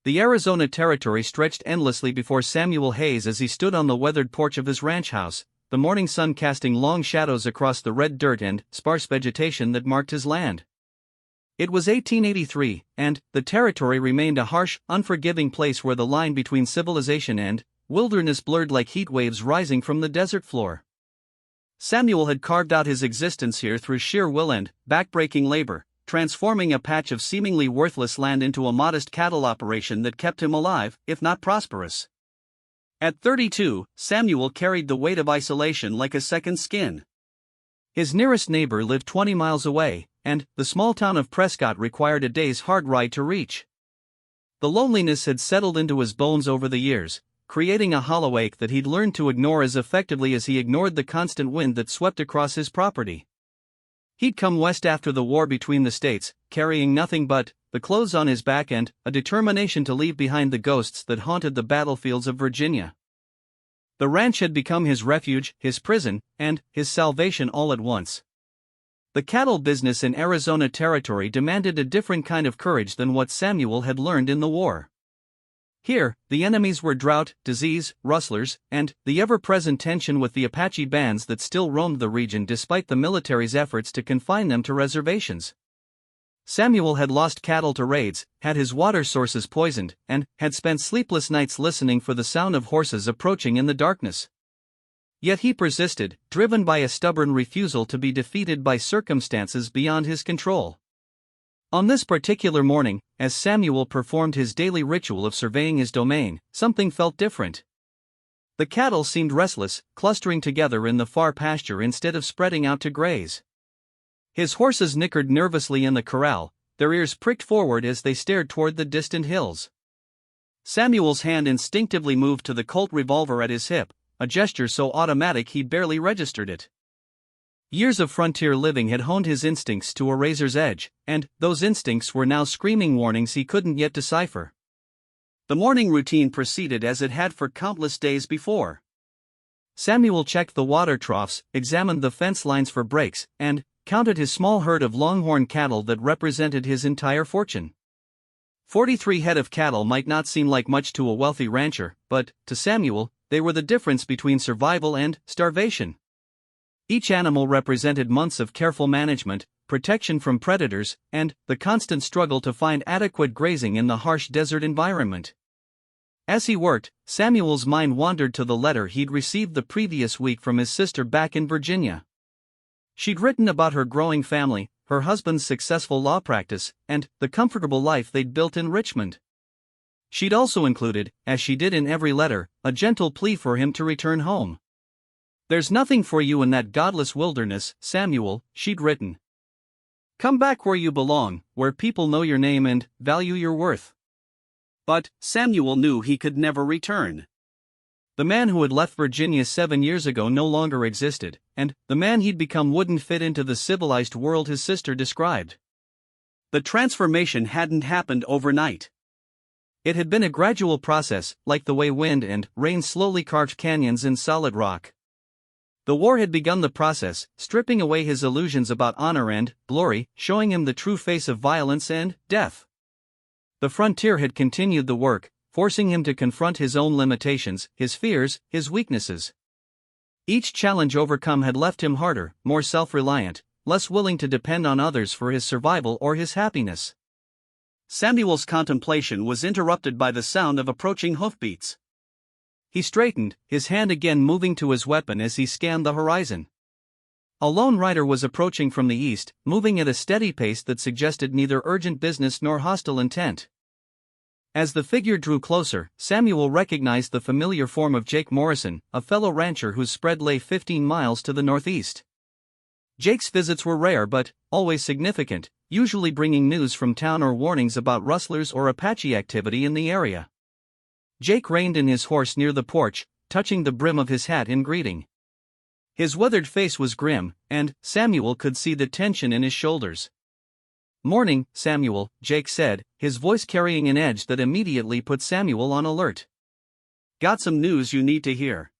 The Arizona Territory stretched endlessly before Samuel Hayes as he stood on the weathered porch of his ranch house, the morning sun casting long shadows across the red dirt and sparse vegetation that marked his land. It was 1883, and the territory remained a harsh, unforgiving place where the line between civilization and wilderness blurred like heat waves rising from the desert floor. Samuel had carved out his existence here through sheer will and backbreaking labor, transforming a patch of seemingly worthless land into a modest cattle operation that kept him alive, if not prosperous. At 32, Samuel carried the weight of isolation like a second skin. His nearest neighbor lived 20 miles away, and the small town of Prescott required a day's hard ride to reach. The loneliness had settled into his bones over the years, creating a hollow ache that he'd learned to ignore as effectively as he ignored the constant wind that swept across his property. He'd come west after the war between the states, carrying nothing but the clothes on his back and a determination to leave behind the ghosts that haunted the battlefields of Virginia. The ranch had become his refuge, his prison, and his salvation all at once. The cattle business in Arizona Territory demanded a different kind of courage than what Samuel had learned in the war. Here, the enemies were drought, disease, rustlers, and the ever-present tension with the Apache bands that still roamed the region despite the military's efforts to confine them to reservations. Samuel had lost cattle to raids, had his water sources poisoned, and had spent sleepless nights listening for the sound of horses approaching in the darkness. Yet he persisted, driven by a stubborn refusal to be defeated by circumstances beyond his control. On this particular morning, as Samuel performed his daily ritual of surveying his domain, something felt different. The cattle seemed restless, clustering together in the far pasture instead of spreading out to graze. His horses nickered nervously in the corral, their ears pricked forward as they stared toward the distant hills. Samuel's hand instinctively moved to the Colt revolver at his hip, a gesture so automatic he barely registered it. Years of frontier living had honed his instincts to a razor's edge, and those instincts were now screaming warnings he couldn't yet decipher. The morning routine proceeded as it had for countless days before. Samuel checked the water troughs, examined the fence lines for breaks, and counted his small herd of longhorn cattle that represented his entire fortune. 43 head of cattle might not seem like much to a wealthy rancher, but, to Samuel, they were the difference between survival and starvation. Each animal represented months of careful management, protection from predators, and the constant struggle to find adequate grazing in the harsh desert environment. As he worked, Samuel's mind wandered to the letter he'd received the previous week from his sister back in Virginia. She'd written about her growing family, her husband's successful law practice, and the comfortable life they'd built in Richmond. She'd also included, as she did in every letter, a gentle plea for him to return home. "There's nothing for you in that godless wilderness, Samuel," she'd written. "Come back where you belong, where people know your name and value your worth." But Samuel knew he could never return. The man who had left Virginia 7 years ago no longer existed, and the man he'd become wouldn't fit into the civilized world his sister described. The transformation hadn't happened overnight. It had been a gradual process, like the way wind and rain slowly carved canyons in solid rock. The war had begun the process, stripping away his illusions about honor and glory, showing him the true face of violence and death. The frontier had continued the work, forcing him to confront his own limitations, his fears, his weaknesses. Each challenge overcome had left him harder, more self-reliant, less willing to depend on others for his survival or his happiness. Samuel's contemplation was interrupted by the sound of approaching hoofbeats. He straightened, his hand again moving to his weapon as he scanned the horizon. A lone rider was approaching from the east, moving at a steady pace that suggested neither urgent business nor hostile intent. As the figure drew closer, Samuel recognized the familiar form of Jake Morrison, a fellow rancher whose spread lay 15 miles to the northeast. Jake's visits were rare but always significant, usually bringing news from town or warnings about rustlers or Apache activity in the area. Jake reined in his horse near the porch, touching the brim of his hat in greeting. His weathered face was grim, and Samuel could see the tension in his shoulders. "Morning, Samuel," Jake said, his voice carrying an edge that immediately put Samuel on alert. "Got some news you need to hear."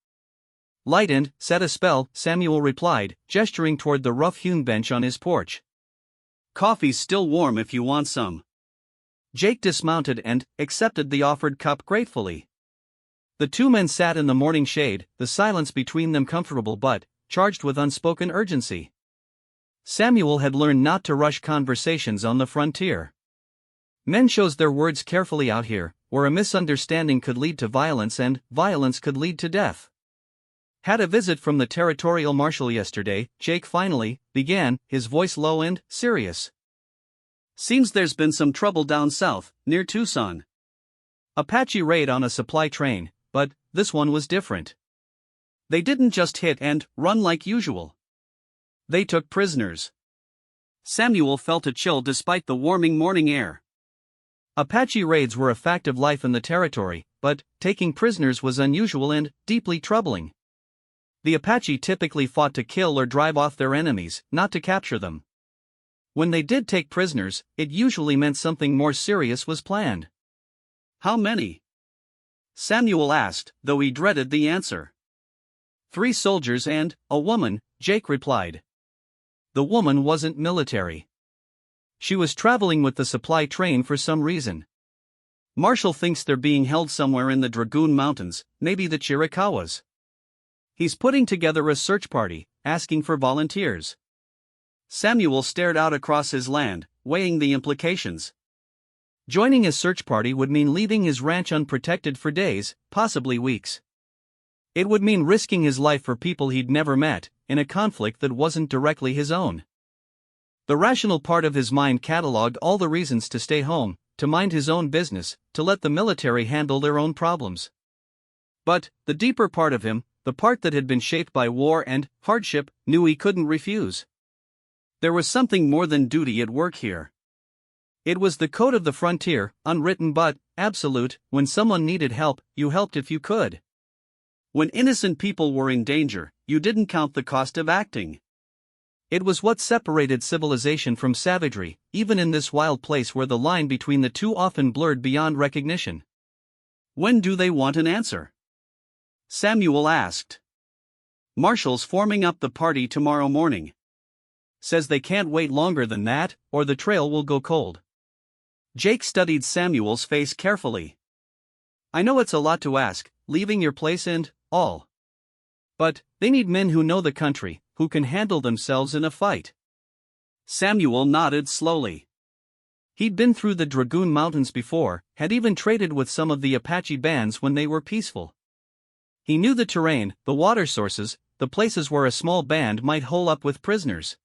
"Light and set a spell," Samuel replied, gesturing toward the rough-hewn bench on his porch. "Coffee's still warm if you want some." Jake dismounted and accepted the offered cup gratefully. The two men sat in the morning shade, the silence between them comfortable but charged with unspoken urgency. Samuel had learned not to rush conversations on the frontier. Men chose their words carefully out here, where a misunderstanding could lead to violence and violence could lead to death. Had a visit from the territorial marshal yesterday, Jake finally began, his voice low and serious. Seems there's been some trouble down south, near Tucson. Apache raid on a supply train, but this one was different. They didn't just hit and run like usual. They took prisoners. Samuel felt a chill despite the warming morning air. Apache raids were a fact of life in the territory, but taking prisoners was unusual and deeply troubling. The Apache typically fought to kill or drive off their enemies, not to capture them. When they did take prisoners, it usually meant something more serious was planned. How many? Samuel asked, though he dreaded the answer. 3 soldiers and a woman, Jake replied. The woman wasn't military. She was traveling with the supply train for some reason. Marshall thinks they're being held somewhere in the Dragoon Mountains, maybe the Chiricahuas. He's putting together a search party, asking for volunteers. Samuel stared out across his land, weighing the implications. Joining a search party would mean leaving his ranch unprotected for days, possibly weeks. It would mean risking his life for people he'd never met, in a conflict that wasn't directly his own. The rational part of his mind catalogued all the reasons to stay home, to mind his own business, to let the military handle their own problems. But the deeper part of him, the part that had been shaped by war and hardship, knew he couldn't refuse. There was something more than duty at work here. It was the code of the frontier, unwritten but absolute. When someone needed help, you helped if you could. When innocent people were in danger, you didn't count the cost of acting. It was what separated civilization from savagery, even in this wild place where the line between the two often blurred beyond recognition. When do they want an answer? Samuel asked. Marshall's forming up the party tomorrow morning. Says they can't wait longer than that, or the trail will go cold. Jake studied Samuel's face carefully. I know it's a lot to ask, leaving your place and all. But they need men who know the country, who can handle themselves in a fight. Samuel nodded slowly. He'd been through the Dragoon Mountains before, had even traded with some of the Apache bands when they were peaceful. He knew the terrain, the water sources, the places where a small band might hole up with prisoners.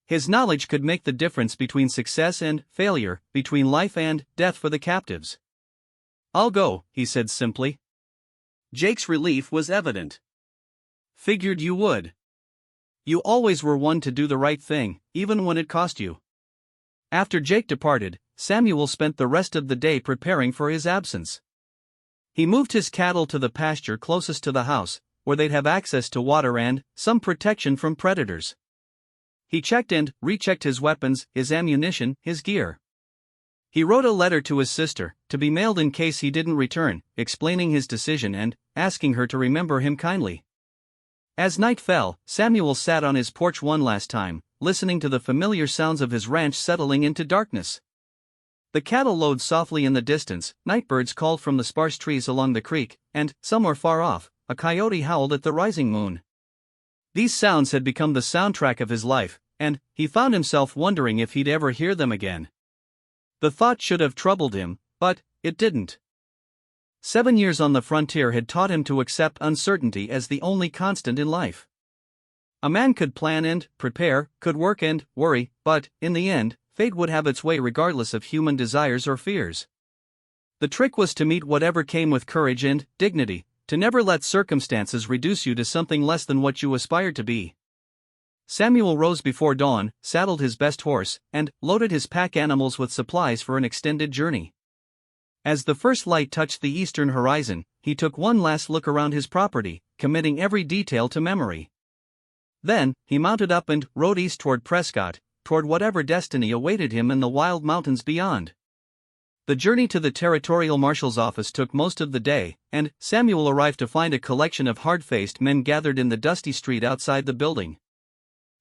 His knowledge could make the difference between success and failure, between life and death for the captives. I'll go, he said simply. Jake's relief was evident. Figured you would. You always were one to do the right thing, even when it cost you. After Jake departed, Samuel spent the rest of the day preparing for his absence. He moved his cattle to the pasture closest to the house, where they'd have access to water and some protection from predators. He checked and rechecked his weapons, his ammunition, his gear. He wrote a letter to his sister, to be mailed in case he didn't return, explaining his decision and asking her to remember him kindly. As night fell, Samuel sat on his porch one last time, listening to the familiar sounds of his ranch settling into darkness. The cattle lowed softly in the distance, nightbirds called from the sparse trees along the creek, and, somewhere far off, a coyote howled at the rising moon. These sounds had become the soundtrack of his life, and he found himself wondering if he'd ever hear them again. The thought should have troubled him, but it didn't. 7 years on the frontier had taught him to accept uncertainty as the only constant in life. A man could plan and prepare, could work and worry, but, in the end, fate would have its way regardless of human desires or fears. The trick was to meet whatever came with courage and dignity, to never let circumstances reduce you to something less than what you aspired to be. Samuel rose before dawn, saddled his best horse, and loaded his pack animals with supplies for an extended journey. As the first light touched the eastern horizon, he took one last look around his property, committing every detail to memory. Then, he mounted up and rode east toward Prescott, toward whatever destiny awaited him in the wild mountains beyond. The journey to the territorial marshal's office took most of the day, and Samuel arrived to find a collection of hard-faced men gathered in the dusty street outside the building.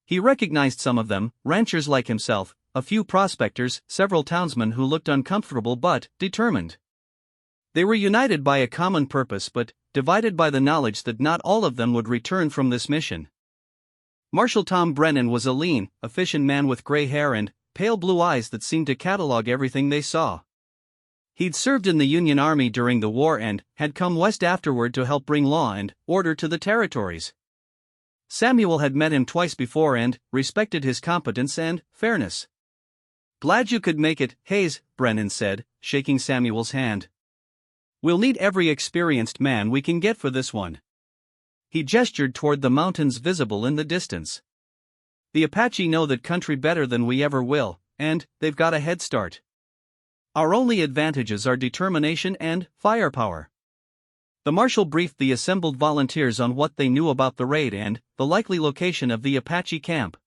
He recognized some of them, ranchers like himself, a few prospectors, several townsmen who looked uncomfortable but determined. They were united by a common purpose but divided by the knowledge that not all of them would return from this mission. Marshal Tom Brennan was a lean, efficient man with gray hair and pale blue eyes that seemed to catalog everything they saw. He'd served in the Union Army during the war and had come west afterward to help bring law and order to the territories. Samuel had met him twice before and respected his competence and fairness. "Glad you could make it, Hayes," Brennan said, shaking Samuel's hand. "We'll need every experienced man we can get for this one." He gestured toward the mountains visible in the distance. "The Apache know that country better than we ever will, and they've got a head start. Our only advantages are determination and firepower." The marshal briefed the assembled volunteers on what they knew about the raid and the likely location of the Apache camp.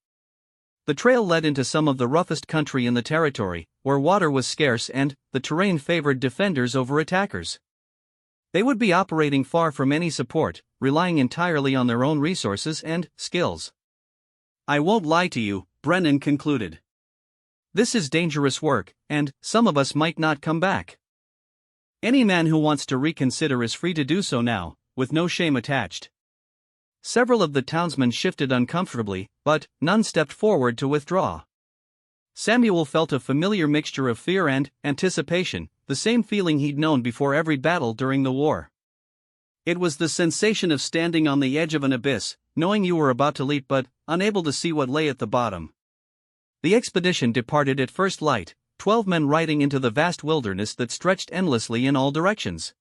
The trail led into some of the roughest country in the territory, where water was scarce and the terrain favored defenders over attackers. They would be operating far from any support, relying entirely on their own resources and skills. "I won't lie to you," Brennan concluded. "This is dangerous work, and some of us might not come back. Any man who wants to reconsider is free to do so now, with no shame attached." Several of the townsmen shifted uncomfortably, but none stepped forward to withdraw. Samuel felt a familiar mixture of fear and anticipation, the same feeling he'd known before every battle during the war. It was the sensation of standing on the edge of an abyss, knowing you were about to leap but unable to see what lay at the bottom. The expedition departed at first light, 12 men riding into the vast wilderness that stretched endlessly in all directions.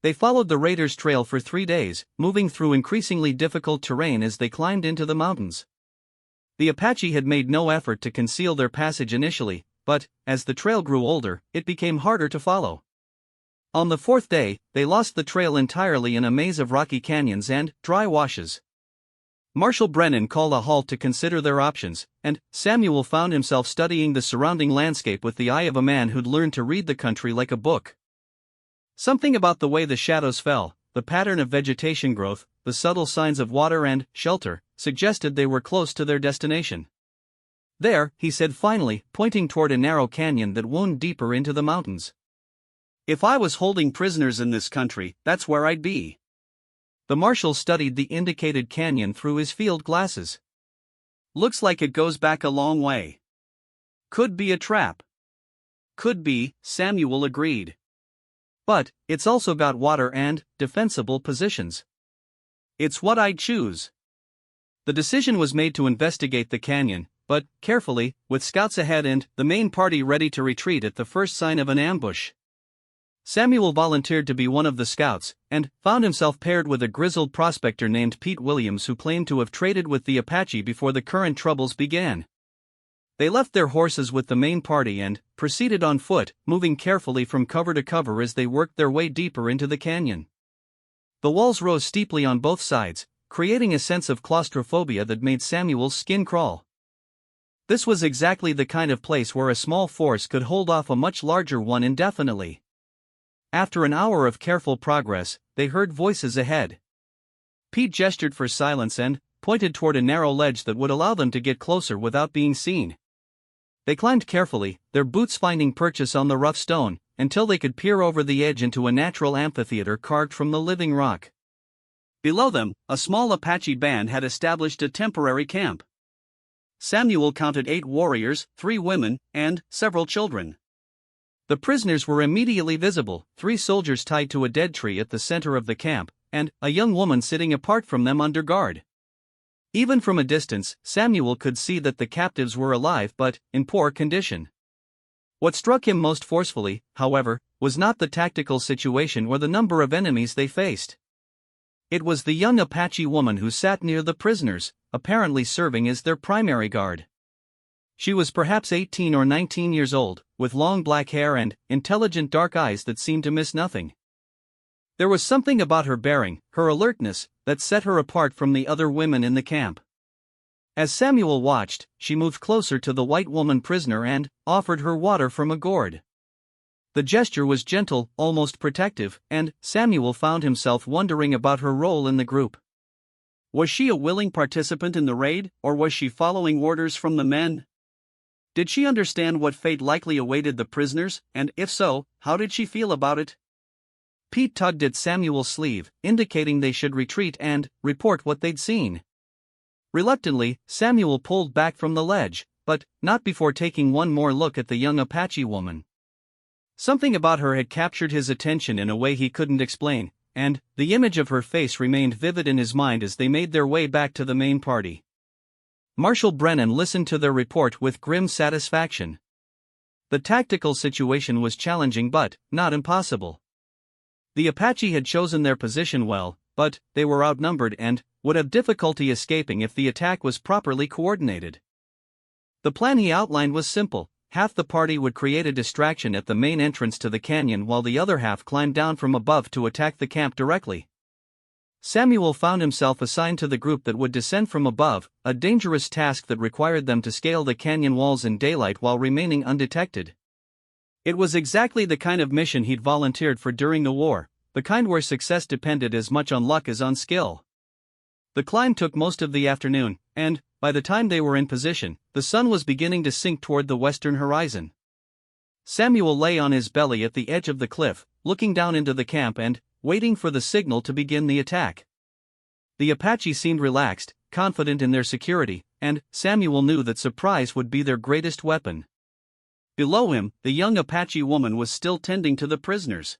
They followed the raiders' trail for 3 days, moving through increasingly difficult terrain as they climbed into the mountains. The Apache had made no effort to conceal their passage initially, but, as the trail grew older, it became harder to follow. On the 4th day, they lost the trail entirely in a maze of rocky canyons and dry washes. Marshal Brennan called a halt to consider their options, and Samuel found himself studying the surrounding landscape with the eye of a man who'd learned to read the country like a book. Something about the way the shadows fell, the pattern of vegetation growth, the subtle signs of water and shelter, suggested they were close to their destination. "There," he said finally, pointing toward a narrow canyon that wound deeper into the mountains. "If I was holding prisoners in this country, that's where I'd be." The marshal studied the indicated canyon through his field glasses. "Looks like it goes back a long way. Could be a trap." "Could be," Samuel agreed. "But it's also got water and defensible positions. It's what I'd choose." The decision was made to investigate the canyon, but carefully, with scouts ahead and the main party ready to retreat at the first sign of an ambush. Samuel volunteered to be one of the scouts, and found himself paired with a grizzled prospector named Pete Williams who claimed to have traded with the Apache before the current troubles began. They left their horses with the main party and proceeded on foot, moving carefully from cover to cover as they worked their way deeper into the canyon. The walls rose steeply on both sides, creating a sense of claustrophobia that made Samuel's skin crawl. This was exactly the kind of place where a small force could hold off a much larger one indefinitely. After an hour of careful progress, they heard voices ahead. Pete gestured for silence and pointed toward a narrow ledge that would allow them to get closer without being seen. They climbed carefully, their boots finding purchase on the rough stone, until they could peer over the edge into a natural amphitheater carved from the living rock. Below them, a small Apache band had established a temporary camp. Samuel counted 8 warriors, 3 women, and several children. The prisoners were immediately visible, 3 soldiers tied to a dead tree at the center of the camp, and a young woman sitting apart from them under guard. Even from a distance, Samuel could see that the captives were alive but in poor condition. What struck him most forcefully, however, was not the tactical situation or the number of enemies they faced. It was the young Apache woman who sat near the prisoners, apparently serving as their primary guard. She was perhaps 18 or 19 years old, with long black hair and intelligent dark eyes that seemed to miss nothing. There was something about her bearing, her alertness, that set her apart from the other women in the camp. As Samuel watched, she moved closer to the white woman prisoner and offered her water from a gourd. The gesture was gentle, almost protective, and Samuel found himself wondering about her role in the group. Was she a willing participant in the raid, or was she following orders from the men? Did she understand what fate likely awaited the prisoners, and if so, how did she feel about it? Pete tugged at Samuel's sleeve, indicating they should retreat and report what they'd seen. Reluctantly, Samuel pulled back from the ledge, but not before taking one more look at the young Apache woman. Something about her had captured his attention in a way he couldn't explain, and the image of her face remained vivid in his mind as they made their way back to the main party. Marshal Brennan listened to their report with grim satisfaction. The tactical situation was challenging but not impossible. The Apache had chosen their position well, but they were outnumbered and would have difficulty escaping if the attack was properly coordinated. The plan he outlined was simple: half the party would create a distraction at the main entrance to the canyon while the other half climbed down from above to attack the camp directly. Samuel found himself assigned to the group that would descend from above, a dangerous task that required them to scale the canyon walls in daylight while remaining undetected. It was exactly the kind of mission he'd volunteered for during the war, the kind where success depended as much on luck as on skill. The climb took most of the afternoon, and, by the time they were in position, the sun was beginning to sink toward the western horizon. Samuel lay on his belly at the edge of the cliff, looking down into the camp and waiting for the signal to begin the attack. The Apache seemed relaxed, confident in their security, and Samuel knew that surprise would be their greatest weapon. Below him, the young Apache woman was still tending to the prisoners.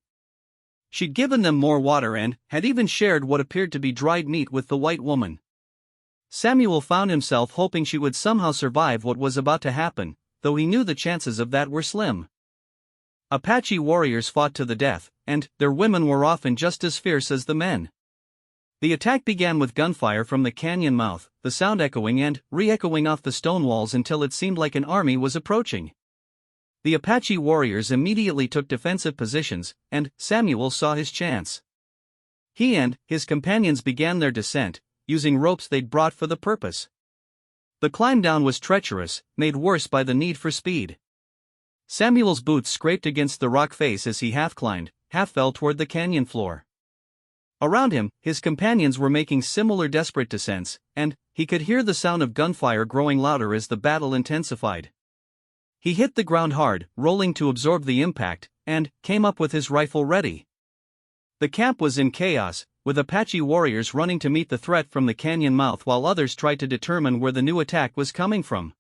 She'd given them more water and had even shared what appeared to be dried meat with the white woman. Samuel found himself hoping she would somehow survive what was about to happen, though he knew the chances of that were slim. Apache warriors fought to the death, and their women were often just as fierce as the men. The attack began with gunfire from the canyon mouth, the sound echoing and re-echoing off the stone walls until it seemed like an army was approaching. The Apache warriors immediately took defensive positions, and Samuel saw his chance. He and his companions began their descent, using ropes they'd brought for the purpose. The climb down was treacherous, made worse by the need for speed. Samuel's boots scraped against the rock face as he half climbed, half fell toward the canyon floor. Around him, his companions were making similar desperate descents, and he could hear the sound of gunfire growing louder as the battle intensified. He hit the ground hard, rolling to absorb the impact, and came up with his rifle ready. The camp was in chaos, with Apache warriors running to meet the threat from the canyon mouth while others tried to determine where the new attack was coming from.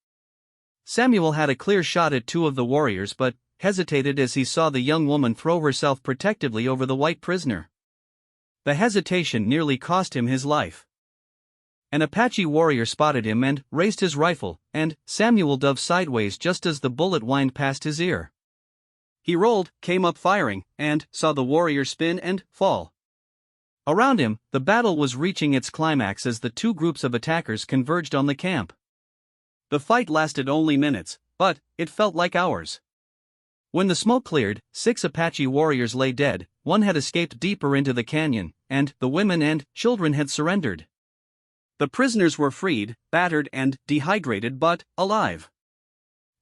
Samuel had a clear shot at two of the warriors but hesitated as he saw the young woman throw herself protectively over the white prisoner. The hesitation nearly cost him his life. An Apache warrior spotted him and raised his rifle, and Samuel dove sideways just as the bullet whined past his ear. He rolled, came up firing, and saw the warrior spin and fall. Around him, the battle was reaching its climax as the two groups of attackers converged on the camp. The fight lasted only minutes, but it felt like hours. When the smoke cleared, 6 Apache warriors lay dead, one had escaped deeper into the canyon, and the women and children had surrendered. The prisoners were freed, battered and dehydrated but alive.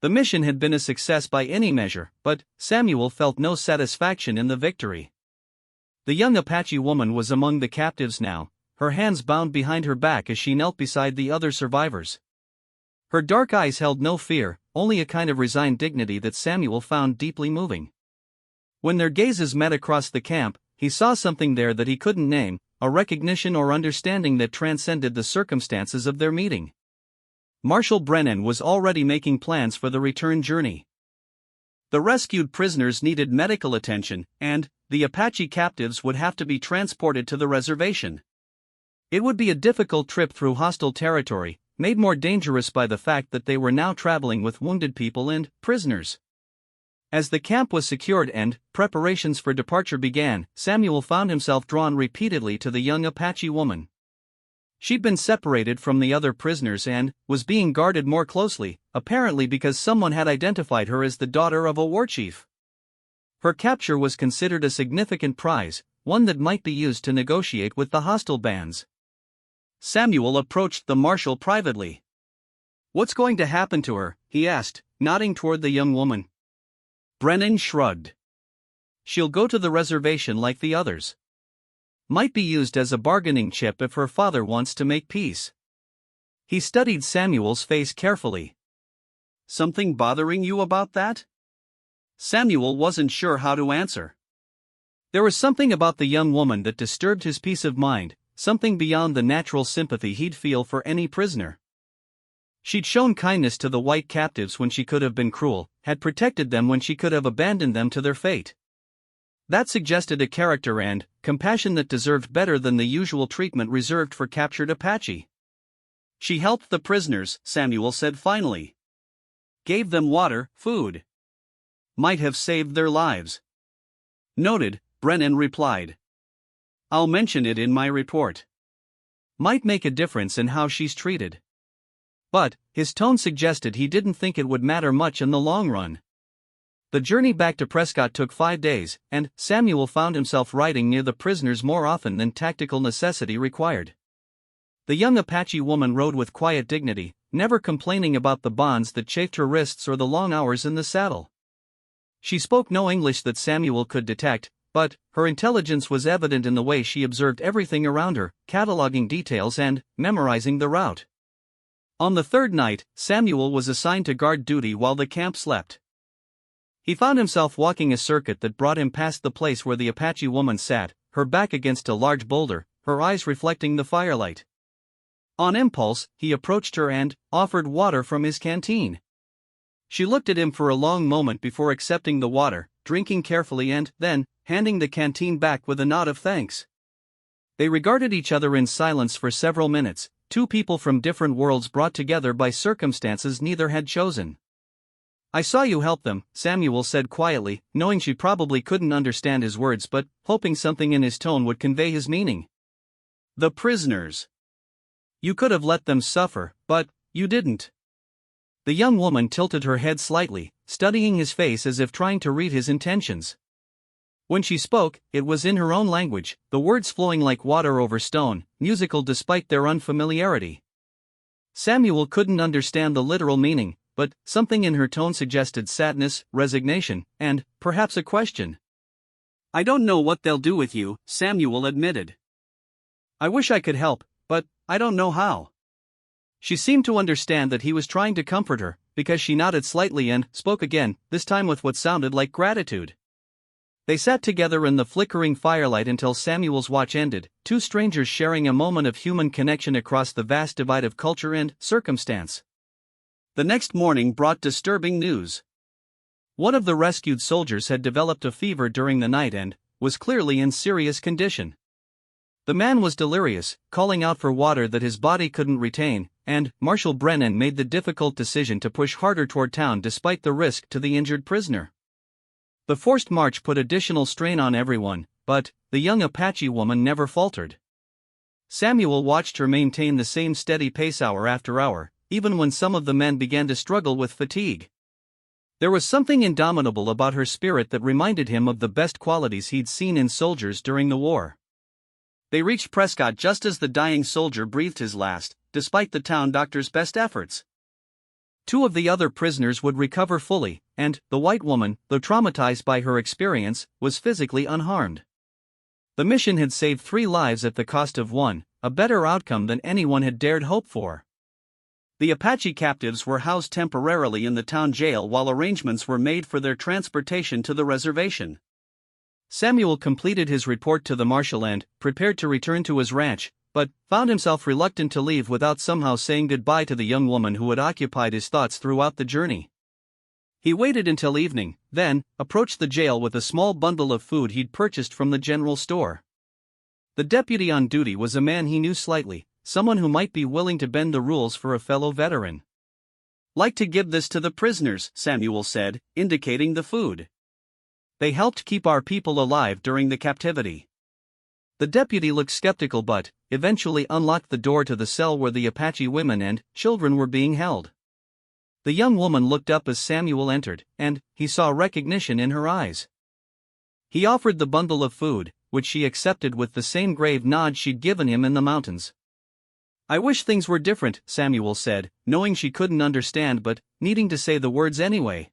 The mission had been a success by any measure, but Samuel felt no satisfaction in the victory. The young Apache woman was among the captives now, her hands bound behind her back as she knelt beside the other survivors. Her dark eyes held no fear, only a kind of resigned dignity that Samuel found deeply moving. When their gazes met across the camp, he saw something there that he couldn't name, a recognition or understanding that transcended the circumstances of their meeting. Marshal Brennan was already making plans for the return journey. The rescued prisoners needed medical attention, and the Apache captives would have to be transported to the reservation. It would be a difficult trip through hostile territory, made more dangerous by the fact that they were now traveling with wounded people and prisoners. As the camp was secured and preparations for departure began, Samuel found himself drawn repeatedly to the young Apache woman. She'd been separated from the other prisoners and was being guarded more closely, apparently because someone had identified her as the daughter of a war chief. Her capture was considered a significant prize, one that might be used to negotiate with the hostile bands. Samuel approached the marshal privately. "What's going to happen to her?" he asked, nodding toward the young woman. Brennan shrugged. "She'll go to the reservation like the others. Might be used as a bargaining chip if her father wants to make peace." He studied Samuel's face carefully. Something bothering you about that? Samuel wasn't sure how to answer. There was something about the young woman that disturbed his peace of mind, something beyond the natural sympathy he'd feel for any prisoner. She'd shown kindness to the white captives when she could have been cruel, had protected them when she could have abandoned them to their fate. That suggested a character and compassion that deserved better than the usual treatment reserved for captured Apache. She helped the prisoners, Samuel said finally. Gave them water, food. Might have saved their lives. Noted, Brennan replied. I'll mention it in my report. Might make a difference in how she's treated. But his tone suggested he didn't think it would matter much in the long run. The journey back to Prescott took 5 days, and Samuel found himself riding near the prisoners more often than tactical necessity required. The young Apache woman rode with quiet dignity, never complaining about the bonds that chafed her wrists or the long hours in the saddle. She spoke no English that Samuel could detect, but her intelligence was evident in the way she observed everything around her, cataloging details and memorizing the route. On the 3rd night, Samuel was assigned to guard duty while the camp slept. He found himself walking a circuit that brought him past the place where the Apache woman sat, her back against a large boulder, her eyes reflecting the firelight. On impulse, he approached her and offered water from his canteen. She looked at him for a long moment before accepting the water, drinking carefully and then handing the canteen back with a nod of thanks. They regarded each other in silence for several minutes, two people from different worlds brought together by circumstances neither had chosen. I saw you help them, Samuel said quietly, knowing she probably couldn't understand his words but hoping something in his tone would convey his meaning. The prisoners. You could have let them suffer, but you didn't. The young woman tilted her head slightly, studying his face as if trying to read his intentions. When she spoke, it was in her own language, the words flowing like water over stone, musical despite their unfamiliarity. Samuel couldn't understand the literal meaning, but something in her tone suggested sadness, resignation, and perhaps a question. I don't know what they'll do with you, Samuel admitted. I wish I could help, but I don't know how. She seemed to understand that he was trying to comfort her, because she nodded slightly and spoke again, this time with what sounded like gratitude. They sat together in the flickering firelight until Samuel's watch ended, two strangers sharing a moment of human connection across the vast divide of culture and circumstance. The next morning brought disturbing news. One of the rescued soldiers had developed a fever during the night and was clearly in serious condition. The man was delirious, calling out for water that his body couldn't retain, and Marshal Brennan made the difficult decision to push harder toward town despite the risk to the injured prisoner. The forced march put additional strain on everyone, but the young Apache woman never faltered. Samuel watched her maintain the same steady pace hour after hour, even when some of the men began to struggle with fatigue. There was something indomitable about her spirit that reminded him of the best qualities he'd seen in soldiers during the war. They reached Prescott just as the dying soldier breathed his last, despite the town doctor's best efforts. 2 of the other prisoners would recover fully, and the white woman, though traumatized by her experience, was physically unharmed. The mission had saved 3 lives at the cost of 1, a better outcome than anyone had dared hope for. The Apache captives were housed temporarily in the town jail while arrangements were made for their transportation to the reservation. Samuel completed his report to the marshal and prepared to return to his ranch, but found himself reluctant to leave without somehow saying goodbye to the young woman who had occupied his thoughts throughout the journey. He waited until evening, then approached the jail with a small bundle of food he'd purchased from the general store. The deputy on duty was a man he knew slightly, someone who might be willing to bend the rules for a fellow veteran. Like to give this to the prisoners, Samuel said, indicating the food. They helped keep our people alive during the captivity. The deputy looked skeptical but eventually unlocked the door to the cell where the Apache women and children were being held. The young woman looked up as Samuel entered, and he saw recognition in her eyes. He offered the bundle of food, which she accepted with the same grave nod she'd given him in the mountains. I wish things were different, Samuel said, knowing she couldn't understand but needing to say the words anyway.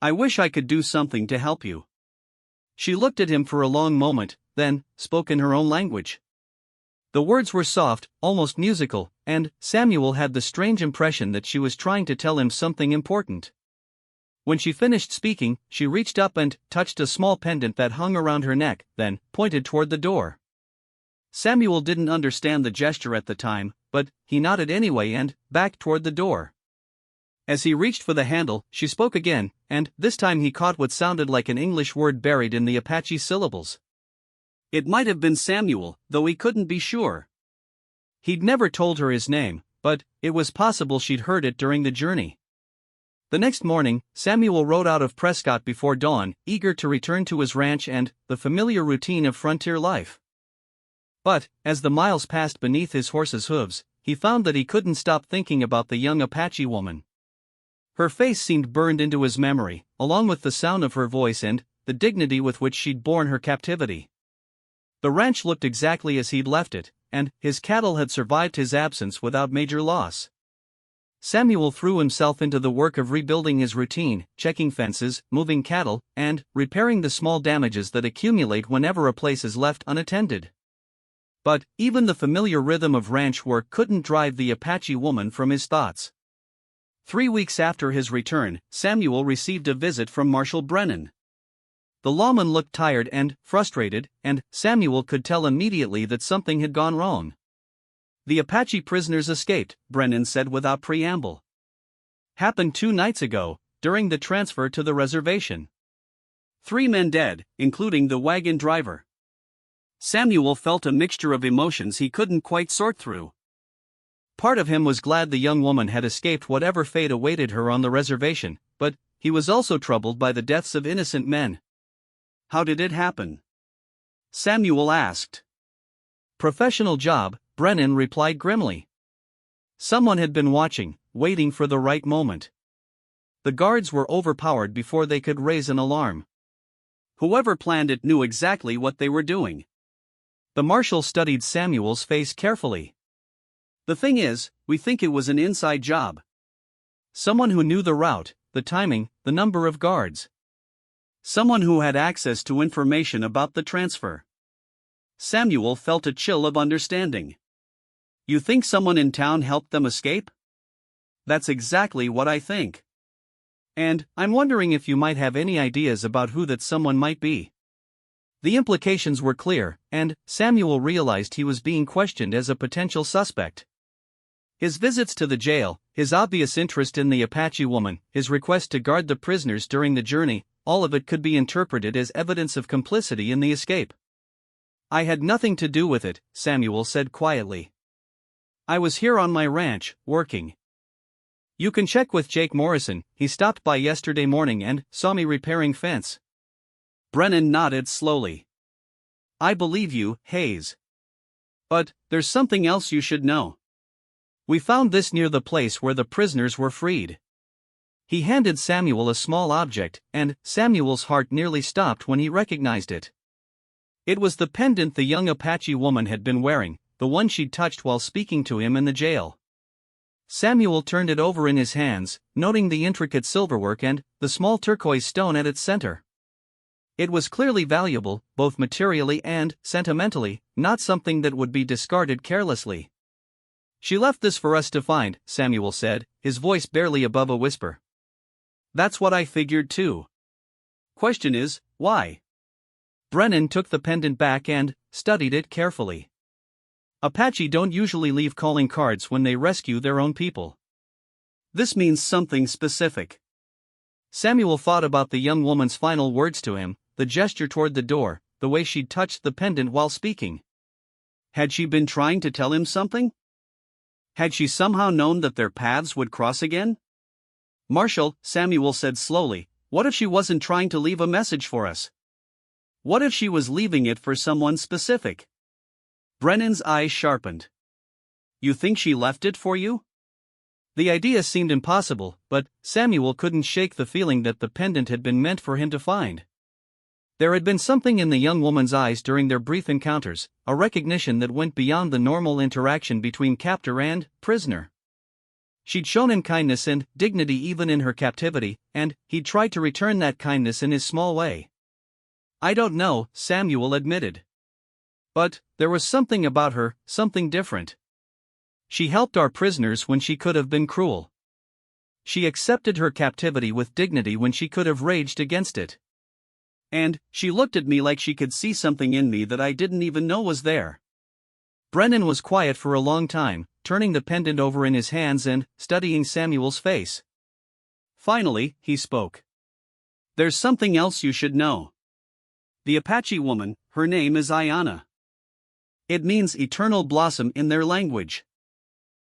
I wish I could do something to help you. She looked at him for a long moment, then spoke in her own language. The words were soft, almost musical, and Samuel had the strange impression that she was trying to tell him something important. When she finished speaking, she reached up and touched a small pendant that hung around her neck, then pointed toward the door. Samuel didn't understand the gesture at the time, but he nodded anyway and backed toward the door. As he reached for the handle, she spoke again, and this time he caught what sounded like an English word buried in the Apache syllables. It might have been Samuel, though he couldn't be sure. He'd never told her his name, but it was possible she'd heard it during the journey. The next morning, Samuel rode out of Prescott before dawn, eager to return to his ranch and the familiar routine of frontier life. But, as the miles passed beneath his horse's hooves, he found that he couldn't stop thinking about the young Apache woman. Her face seemed burned into his memory, along with the sound of her voice and the dignity with which she'd borne her captivity. The ranch looked exactly as he'd left it, and his cattle had survived his absence without major loss. Samuel threw himself into the work of rebuilding his routine, checking fences, moving cattle, and repairing the small damages that accumulate whenever a place is left unattended. But even the familiar rhythm of ranch work couldn't drive the Apache woman from his thoughts. 3 weeks after his return, Samuel received a visit from Marshal Brennan. The lawman looked tired and frustrated, and Samuel could tell immediately that something had gone wrong. "The Apache prisoners escaped," Brennan said without preamble. "Happened 2 nights ago, during the transfer to the reservation. 3 men dead, including the wagon driver." Samuel felt a mixture of emotions he couldn't quite sort through. Part of him was glad the young woman had escaped whatever fate awaited her on the reservation, but he was also troubled by the deaths of innocent men. "How did it happen?" Samuel asked. "Professional job," Brennan replied grimly. "Someone had been watching, waiting for the right moment. The guards were overpowered before they could raise an alarm. Whoever planned it knew exactly what they were doing." The marshal studied Samuel's face carefully. "The thing is, we think it was an inside job. Someone who knew the route, the timing, the number of guards. Someone who had access to information about the transfer." Samuel felt a chill of understanding. "You think someone in town helped them escape?" "That's exactly what I think. And I'm wondering if you might have any ideas about who that someone might be." The implications were clear, and Samuel realized he was being questioned as a potential suspect. His visits to the jail, his obvious interest in the Apache woman, his request to guard the prisoners during the journey, all of it could be interpreted as evidence of complicity in the escape. "I had nothing to do with it," Samuel said quietly. "I was here on my ranch, working. You can check with Jake Morrison, he stopped by yesterday morning and saw me repairing fence." Brennan nodded slowly. "I believe you, Hayes. But there's something else you should know. We found this near the place where the prisoners were freed." He handed Samuel a small object, and Samuel's heart nearly stopped when he recognized it. It was the pendant the young Apache woman had been wearing, the one she'd touched while speaking to him in the jail. Samuel turned it over in his hands, noting the intricate silverwork and the small turquoise stone at its center. It was clearly valuable, both materially and sentimentally, not something that would be discarded carelessly. "She left this for us to find," Samuel said, his voice barely above a whisper. "That's what I figured too. Question is, why?" Brennan took the pendant back and studied it carefully. "Apache don't usually leave calling cards when they rescue their own people. This means something specific." Samuel thought about the young woman's final words to him, the gesture toward the door, the way she'd touched the pendant while speaking. Had she been trying to tell him something? Had she somehow known that their paths would cross again? "Marshal," Samuel said slowly, "what if she wasn't trying to leave a message for us? What if she was leaving it for someone specific?" Brennan's eyes sharpened. "You think she left it for you?" The idea seemed impossible, but Samuel couldn't shake the feeling that the pendant had been meant for him to find. There had been something in the young woman's eyes during their brief encounters, a recognition that went beyond the normal interaction between captor and prisoner. She'd shown him kindness and dignity even in her captivity, and he'd tried to return that kindness in his small way. "I don't know," Samuel admitted. "But there was something about her, something different. She helped our prisoners when she could have been cruel. She accepted her captivity with dignity when she could have raged against it. And she looked at me like she could see something in me that I didn't even know was there." Brennan was quiet for a long time, turning the pendant over in his hands and studying Samuel's face. Finally, he spoke. "There's something else you should know. The Apache woman, her name is Ayana. It means eternal blossom in their language.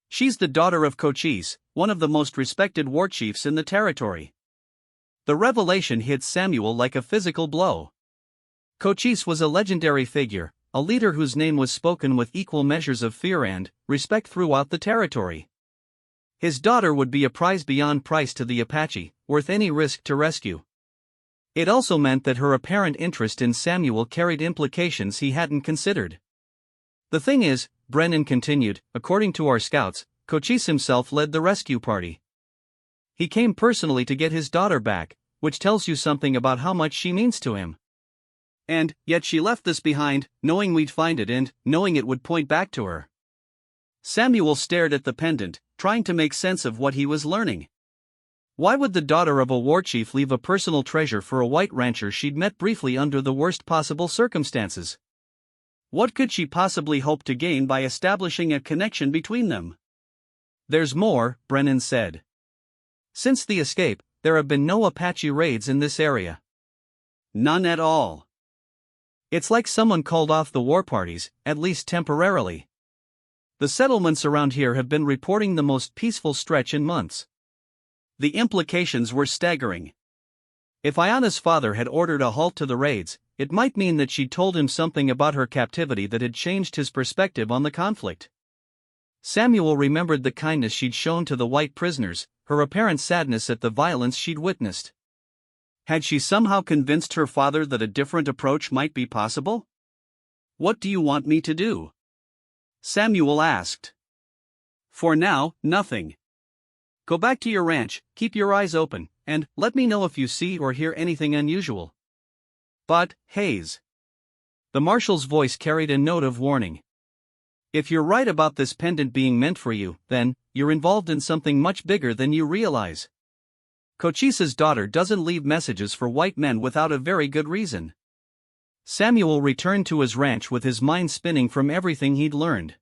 She's the daughter of Cochise, one of the most respected war chiefs in the territory." The revelation hit Samuel like a physical blow. Cochise was a legendary figure, a leader whose name was spoken with equal measures of fear and respect throughout the territory. His daughter would be a prize beyond price to the Apache, worth any risk to rescue. It also meant that her apparent interest in Samuel carried implications he hadn't considered. "The thing is," Brennan continued, "according to our scouts, Cochise himself led the rescue party. He came personally to get his daughter back, which tells you something about how much she means to him. And yet she left this behind, knowing we'd find it and knowing it would point back to her." Samuel stared at the pendant, trying to make sense of what he was learning. Why would the daughter of a war chief leave a personal treasure for a white rancher she'd met briefly under the worst possible circumstances? What could she possibly hope to gain by establishing a connection between them? "There's more," Brennan said. "Since the escape, there have been no Apache raids in this area. None at all. It's like someone called off the war parties, at least temporarily. The settlements around here have been reporting the most peaceful stretch in months." The implications were staggering. If Ayana's father had ordered a halt to the raids, it might mean that she'd told him something about her captivity that had changed his perspective on the conflict. Samuel remembered the kindness she'd shown to the white prisoners, her apparent sadness at the violence she'd witnessed. Had she somehow convinced her father that a different approach might be possible? "What do you want me to do?" Samuel asked. "For now, nothing. Go back to your ranch, keep your eyes open, and let me know if you see or hear anything unusual." "But, Hayes." The marshal's voice carried a note of warning. "If you're right about this pendant being meant for you, then you're involved in something much bigger than you realize. Cochise's daughter doesn't leave messages for white men without a very good reason." Samuel returned to his ranch with his mind spinning from everything he'd learned.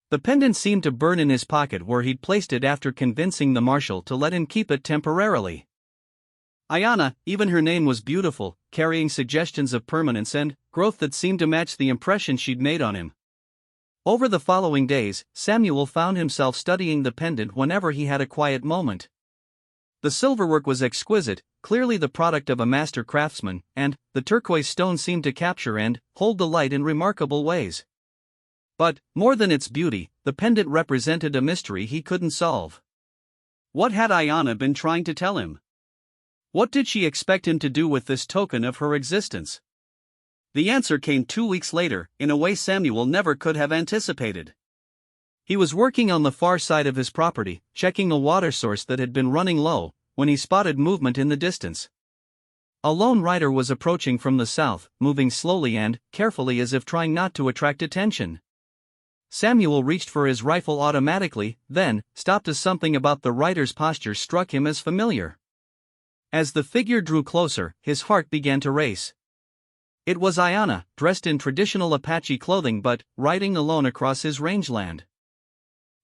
The pendant seemed to burn in his pocket where he'd placed it after convincing the marshal to let him keep it temporarily. Ayana, even her name was beautiful, carrying suggestions of permanence and growth that seemed to match the impression she'd made on him. Over the following days, Samuel found himself studying the pendant whenever he had a quiet moment. The silverwork was exquisite, clearly the product of a master craftsman, and the turquoise stone seemed to capture and hold the light in remarkable ways. But, more than its beauty, the pendant represented a mystery he couldn't solve. What had Ayana been trying to tell him? What did she expect him to do with this token of her existence? The answer came 2 weeks later, in a way Samuel never could have anticipated. He was working on the far side of his property, checking a water source that had been running low, when he spotted movement in the distance. A lone rider was approaching from the south, moving slowly and carefully as if trying not to attract attention. Samuel reached for his rifle automatically, then stopped as something about the rider's posture struck him as familiar. As the figure drew closer, his heart began to race. It was Ayana, dressed in traditional Apache clothing but riding alone across his rangeland.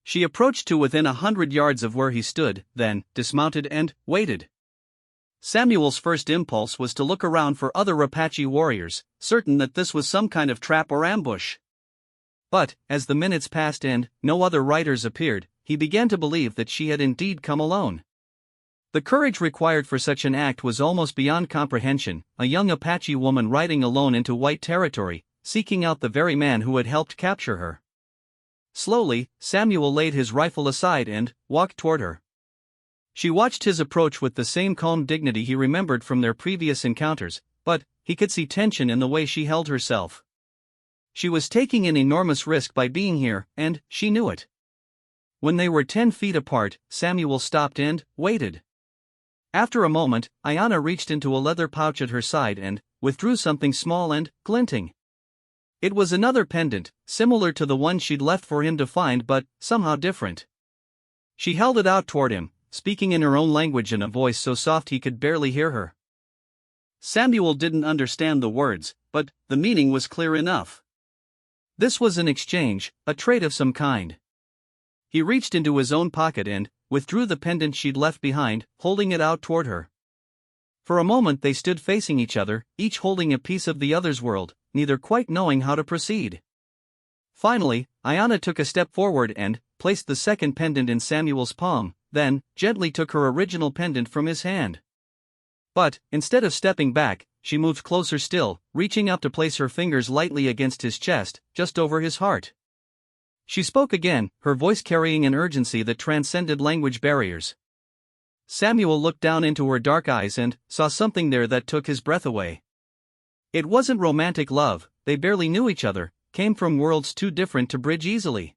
She approached to within 100 yards of where he stood, then dismounted and waited. Samuel's first impulse was to look around for other Apache warriors, certain that this was some kind of trap or ambush. But, as the minutes passed and no other riders appeared, he began to believe that she had indeed come alone. The courage required for such an act was almost beyond comprehension, a young Apache woman riding alone into white territory, seeking out the very man who had helped capture her. Slowly, Samuel laid his rifle aside and walked toward her. She watched his approach with the same calm dignity he remembered from their previous encounters, but he could see tension in the way she held herself. She was taking an enormous risk by being here, and she knew it. When they were 10 feet apart, Samuel stopped and waited. After a moment, Ayana reached into a leather pouch at her side and withdrew something small and glinting. It was another pendant, similar to the one she'd left for him to find but somehow different. She held it out toward him, speaking in her own language in a voice so soft he could barely hear her. Samuel didn't understand the words, but the meaning was clear enough. This was an exchange, a trade of some kind. He reached into his own pocket and withdrew the pendant she'd left behind, holding it out toward her. For a moment they stood facing each other, each holding a piece of the other's world, neither quite knowing how to proceed. Finally, Ayanna took a step forward and placed the second pendant in Samuel's palm, then gently took her original pendant from his hand. But, instead of stepping back, she moved closer still, reaching up to place her fingers lightly against his chest, just over his heart. She spoke again, her voice carrying an urgency that transcended language barriers. Samuel looked down into her dark eyes and saw something there that took his breath away. It wasn't romantic love, they barely knew each other, came from worlds too different to bridge easily.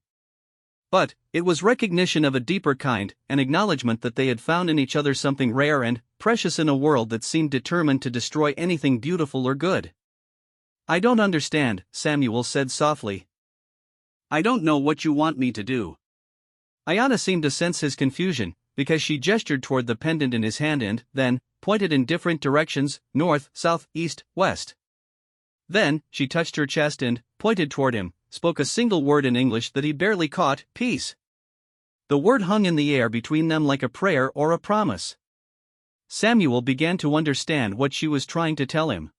But it was recognition of a deeper kind, an acknowledgement that they had found in each other something rare and precious in a world that seemed determined to destroy anything beautiful or good. "I don't understand," Samuel said softly. "I don't know what you want me to do." Ayanna seemed to sense his confusion, because she gestured toward the pendant in his hand and then pointed in different directions, north, south, east, west. Then she touched her chest and pointed toward him, spoke a single word in English that he barely caught, "Peace." The word hung in the air between them like a prayer or a promise. Samuel began to understand what she was trying to tell him.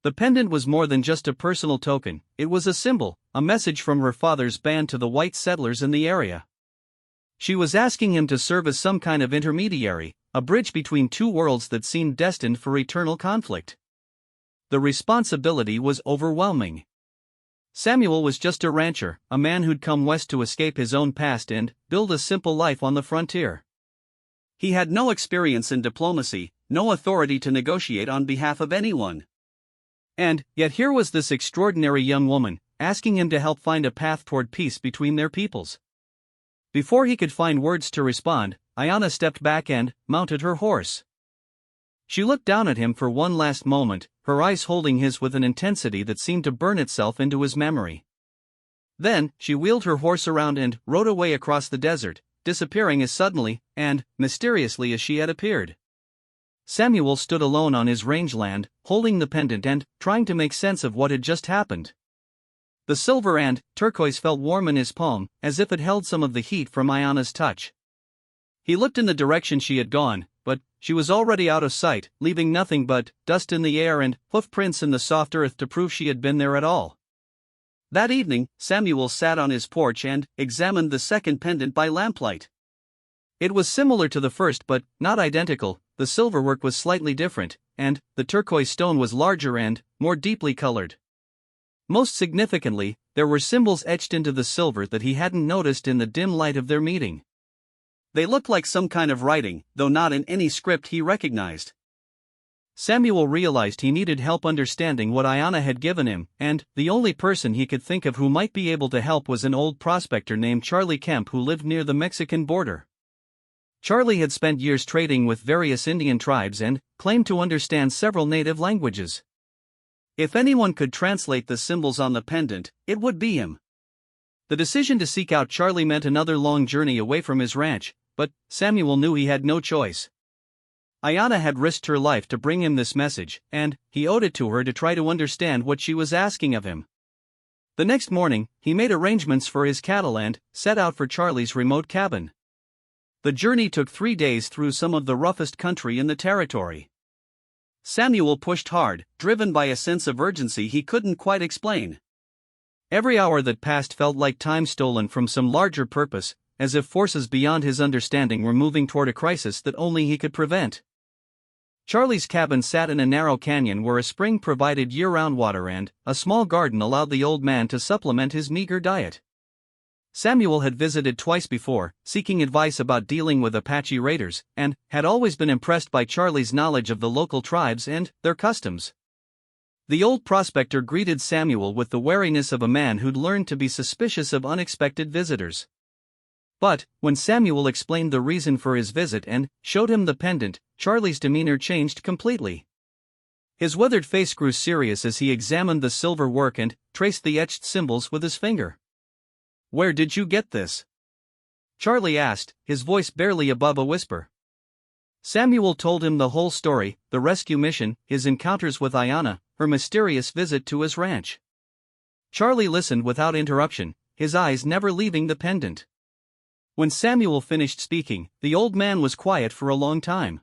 The pendant was more than just a personal token, it was a symbol, a message from her father's band to the white settlers in the area. She was asking him to serve as some kind of intermediary, a bridge between two worlds that seemed destined for eternal conflict. The responsibility was overwhelming. Samuel was just a rancher, a man who'd come west to escape his own past and build a simple life on the frontier. He had no experience in diplomacy, no authority to negotiate on behalf of anyone. And yet here was this extraordinary young woman, asking him to help find a path toward peace between their peoples. Before he could find words to respond, Ayanna stepped back and mounted her horse. She looked down at him for one last moment, her eyes holding his with an intensity that seemed to burn itself into his memory. Then, she wheeled her horse around and rode away across the desert, disappearing as suddenly and mysteriously as she had appeared. Samuel stood alone on his rangeland, holding the pendant and trying to make sense of what had just happened. The silver and turquoise felt warm in his palm, as if it held some of the heat from Ayanna's touch. He looked in the direction she had gone, but she was already out of sight, leaving nothing but dust in the air and hoof prints in the soft earth to prove she had been there at all. That evening, Samuel sat on his porch and examined the second pendant by lamplight. It was similar to the first but not identical, the silverwork was slightly different, and the turquoise stone was larger and more deeply colored. Most significantly, there were symbols etched into the silver that he hadn't noticed in the dim light of their meeting. They looked like some kind of writing, though not in any script he recognized. Samuel realized he needed help understanding what Ayanna had given him, and the only person he could think of who might be able to help was an old prospector named Charlie Kemp who lived near the Mexican border. Charlie had spent years trading with various Indian tribes and claimed to understand several native languages. If anyone could translate the symbols on the pendant, it would be him. The decision to seek out Charlie meant another long journey away from his ranch, but Samuel knew he had no choice. Ayanna had risked her life to bring him this message, and he owed it to her to try to understand what she was asking of him. The next morning, he made arrangements for his cattle and set out for Charlie's remote cabin. The journey took 3 days through some of the roughest country in the territory. Samuel pushed hard, driven by a sense of urgency he couldn't quite explain. Every hour that passed felt like time stolen from some larger purpose, as if forces beyond his understanding were moving toward a crisis that only he could prevent. Charlie's cabin sat in a narrow canyon where a spring provided year-round water and a small garden allowed the old man to supplement his meager diet. Samuel had visited twice before, seeking advice about dealing with Apache raiders, and had always been impressed by Charlie's knowledge of the local tribes and their customs. The old prospector greeted Samuel with the wariness of a man who'd learned to be suspicious of unexpected visitors. But, when Samuel explained the reason for his visit and showed him the pendant, Charlie's demeanor changed completely. His weathered face grew serious as he examined the silver work and traced the etched symbols with his finger. "Where did you get this?" Charlie asked, his voice barely above a whisper. Samuel told him the whole story, the rescue mission, his encounters with Ayanna, her mysterious visit to his ranch. Charlie listened without interruption, his eyes never leaving the pendant. When Samuel finished speaking, the old man was quiet for a long time.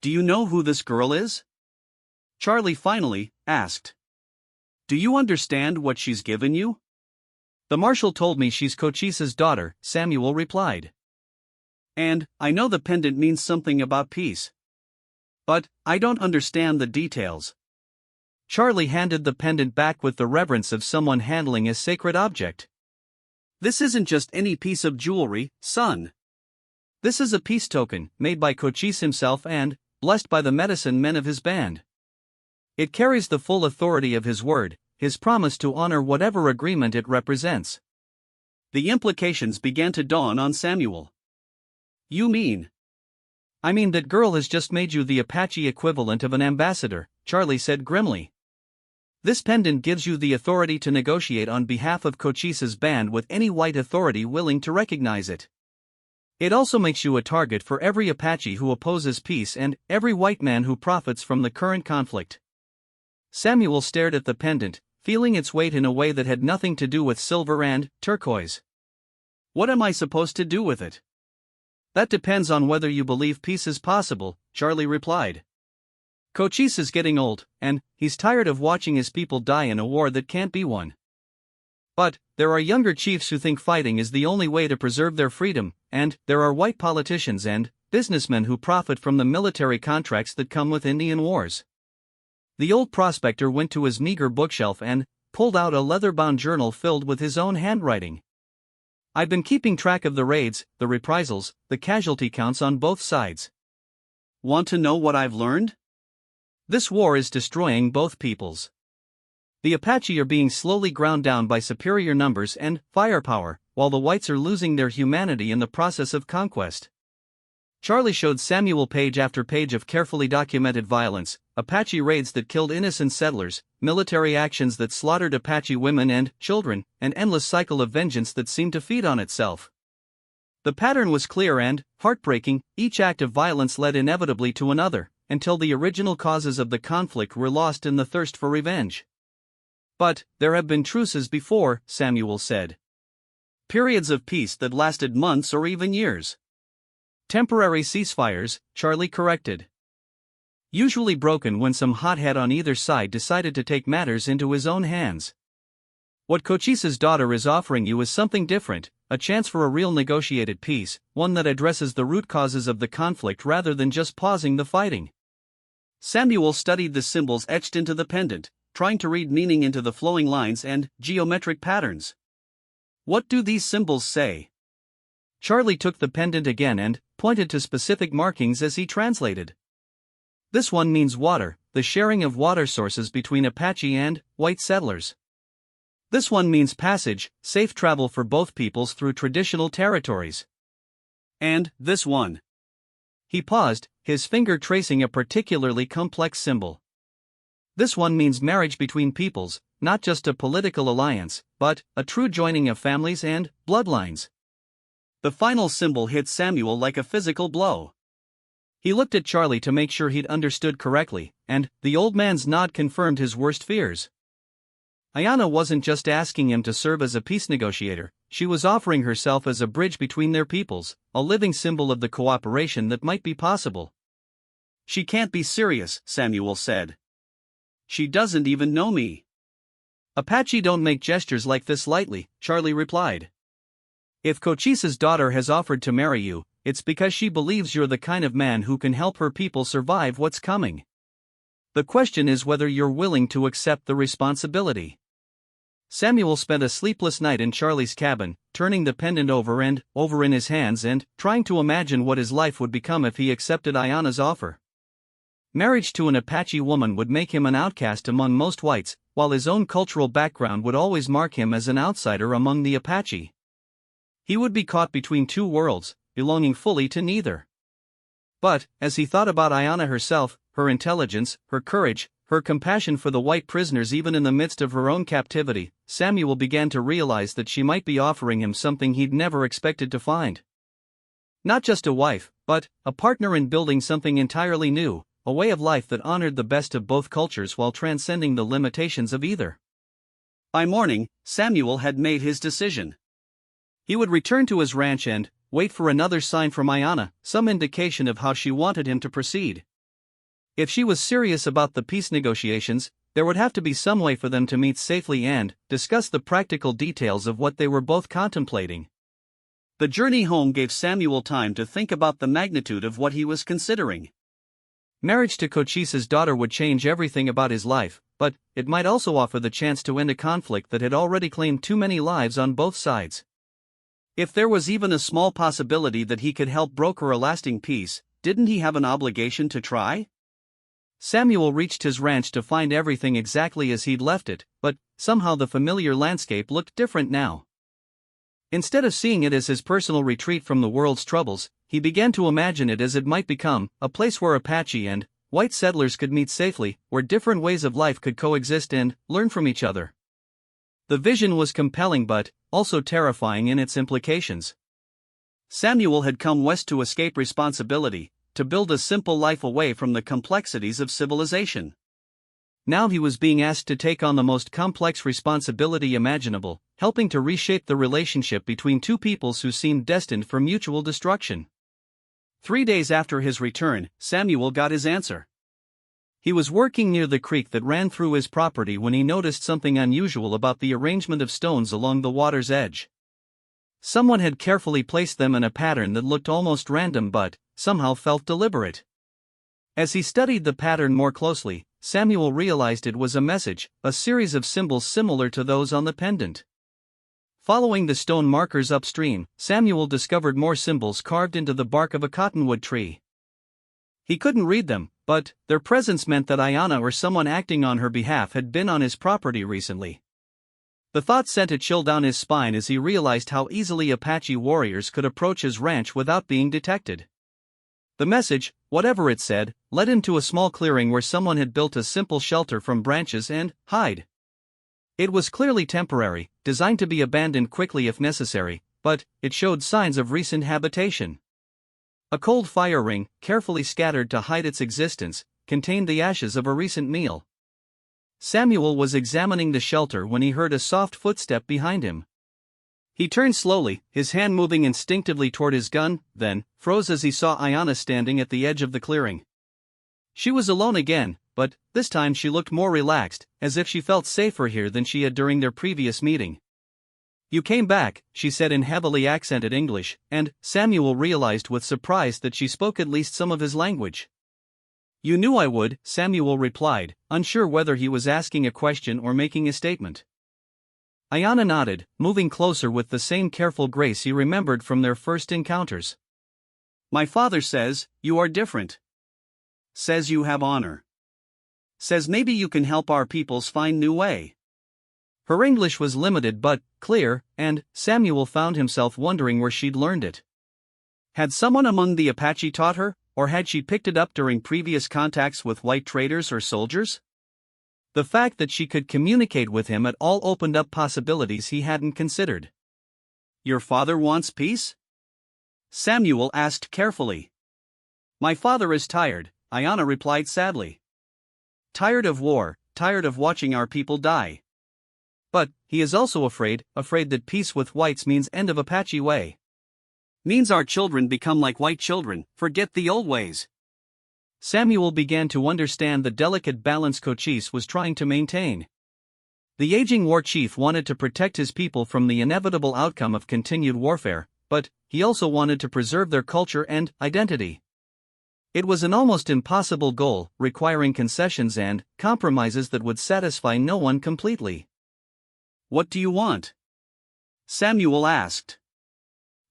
"Do you know who this girl is?" Charlie finally asked. "Do you understand what she's given you?" "The marshal told me she's Cochise's daughter," Samuel replied. "And I know the pendant means something about peace. But I don't understand the details." Charlie handed the pendant back with the reverence of someone handling a sacred object. "This isn't just any piece of jewelry, son. This is a peace token, made by Cochise himself and blessed by the medicine men of his band. It carries the full authority of his word, his promise to honor whatever agreement it represents." The implications began to dawn on Samuel. "You mean?" "I mean that girl has just made you the Apache equivalent of an ambassador," Charlie said grimly. "This pendant gives you the authority to negotiate on behalf of Cochise's band with any white authority willing to recognize it. It also makes you a target for every Apache who opposes peace and every white man who profits from the current conflict." Samuel stared at the pendant, feeling its weight in a way that had nothing to do with silver and turquoise. "What am I supposed to do with it?" "That depends on whether you believe peace is possible," Charlie replied. "Cochise is getting old, and he's tired of watching his people die in a war that can't be won. But there are younger chiefs who think fighting is the only way to preserve their freedom, and there are white politicians and businessmen who profit from the military contracts that come with Indian wars." The old prospector went to his meager bookshelf and pulled out a leather-bound journal filled with his own handwriting. "I've been keeping track of the raids, the reprisals, the casualty counts on both sides. Want to know what I've learned? This war is destroying both peoples. The Apache are being slowly ground down by superior numbers and firepower, while the whites are losing their humanity in the process of conquest." Charlie showed Samuel page after page of carefully documented violence, Apache raids that killed innocent settlers, military actions that slaughtered Apache women and children, an endless cycle of vengeance that seemed to feed on itself. The pattern was clear and heartbreaking, each act of violence led inevitably to another, until the original causes of the conflict were lost in the thirst for revenge. "But there have been truces before," Samuel said. "Periods of peace that lasted months or even years." "Temporary ceasefires," Charlie corrected. "Usually broken when some hothead on either side decided to take matters into his own hands. What Cochise's daughter is offering you is something different, a chance for a real negotiated peace, one that addresses the root causes of the conflict rather than just pausing the fighting." Samuel studied the symbols etched into the pendant, trying to read meaning into the flowing lines and geometric patterns. "What do these symbols say?" Charlie took the pendant again and pointed to specific markings as he translated. "This one means water, the sharing of water sources between Apache and white settlers. This one means passage, safe travel for both peoples through traditional territories. And this one." He paused, his finger tracing a particularly complex symbol. "This one means marriage between peoples, not just a political alliance, but a true joining of families and bloodlines." The final symbol hit Samuel like a physical blow. He looked at Charlie to make sure he'd understood correctly, and the old man's nod confirmed his worst fears. Ayanna wasn't just asking him to serve as a peace negotiator, she was offering herself as a bridge between their peoples, a living symbol of the cooperation that might be possible. "She can't be serious," Samuel said. "She doesn't even know me." "Apache don't make gestures like this lightly," Charlie replied. "If Cochise's daughter has offered to marry you, it's because she believes you're the kind of man who can help her people survive what's coming. The question is whether you're willing to accept the responsibility." Samuel spent a sleepless night in Charlie's cabin, turning the pendant over and over in his hands and trying to imagine what his life would become if he accepted Ayanna's offer. Marriage to an Apache woman would make him an outcast among most whites, while his own cultural background would always mark him as an outsider among the Apache. He would be caught between two worlds, belonging fully to neither. But, as he thought about Ayanna herself, her intelligence, her courage, her compassion for the white prisoners even in the midst of her own captivity, Samuel began to realize that she might be offering him something he'd never expected to find. Not just a wife, but a partner in building something entirely new, a way of life that honored the best of both cultures while transcending the limitations of either. By morning, Samuel had made his decision. He would return to his ranch and wait for another sign from Ayanna, some indication of how she wanted him to proceed. If she was serious about the peace negotiations, there would have to be some way for them to meet safely and discuss the practical details of what they were both contemplating. The journey home gave Samuel time to think about the magnitude of what he was considering. Marriage to Cochise's daughter would change everything about his life, but it might also offer the chance to end a conflict that had already claimed too many lives on both sides. If there was even a small possibility that he could help broker a lasting peace, didn't he have an obligation to try? Samuel reached his ranch to find everything exactly as he'd left it, but somehow the familiar landscape looked different now. Instead of seeing it as his personal retreat from the world's troubles, he began to imagine it as it might become, a place where Apache and white settlers could meet safely, where different ways of life could coexist and learn from each other. The vision was compelling but also terrifying in its implications. Samuel had come west to escape responsibility, to build a simple life away from the complexities of civilization. Now he was being asked to take on the most complex responsibility imaginable, helping to reshape the relationship between two peoples who seemed destined for mutual destruction. 3 days after his return, Samuel got his answer. He was working near the creek that ran through his property when he noticed something unusual about the arrangement of stones along the water's edge. Someone had carefully placed them in a pattern that looked almost random but somehow felt deliberate. As he studied the pattern more closely, Samuel realized it was a message, a series of symbols similar to those on the pendant. Following the stone markers upstream, Samuel discovered more symbols carved into the bark of a cottonwood tree. He couldn't read them, but their presence meant that Ayanna or someone acting on her behalf had been on his property recently. The thought sent a chill down his spine as he realized how easily Apache warriors could approach his ranch without being detected. The message, whatever it said, led him to a small clearing where someone had built a simple shelter from branches and hide. It was clearly temporary, designed to be abandoned quickly if necessary, but it showed signs of recent habitation. A cold fire ring, carefully scattered to hide its existence, contained the ashes of a recent meal. Samuel was examining the shelter when he heard a soft footstep behind him. He turned slowly, his hand moving instinctively toward his gun, then froze as he saw Ayanna standing at the edge of the clearing. She was alone again, but this time she looked more relaxed, as if she felt safer here than she had during their previous meeting. "You came back," she said in heavily accented English, and Samuel realized with surprise that she spoke at least some of his language. "You knew I would," Samuel replied, unsure whether he was asking a question or making a statement. Ayanna nodded, moving closer with the same careful grace he remembered from their first encounters. "My father says, you are different. Says you have honor. Says maybe you can help our peoples find new way." Her English was limited but clear, and Samuel found himself wondering where she'd learned it. Had someone among the Apache taught her, or had she picked it up during previous contacts with white traders or soldiers? The fact that she could communicate with him at all opened up possibilities he hadn't considered. "Your father wants peace?" Samuel asked carefully. "My father is tired," Ayanna replied sadly. "Tired of war, tired of watching our people die. But he is also afraid that peace with whites means end of Apache way. Means our children become like white children, forget the old ways." Samuel began to understand the delicate balance Cochise was trying to maintain. The aging war chief wanted to protect his people from the inevitable outcome of continued warfare, but he also wanted to preserve their culture and identity. It was an almost impossible goal, requiring concessions and compromises that would satisfy no one completely. "What do you want?" Samuel asked.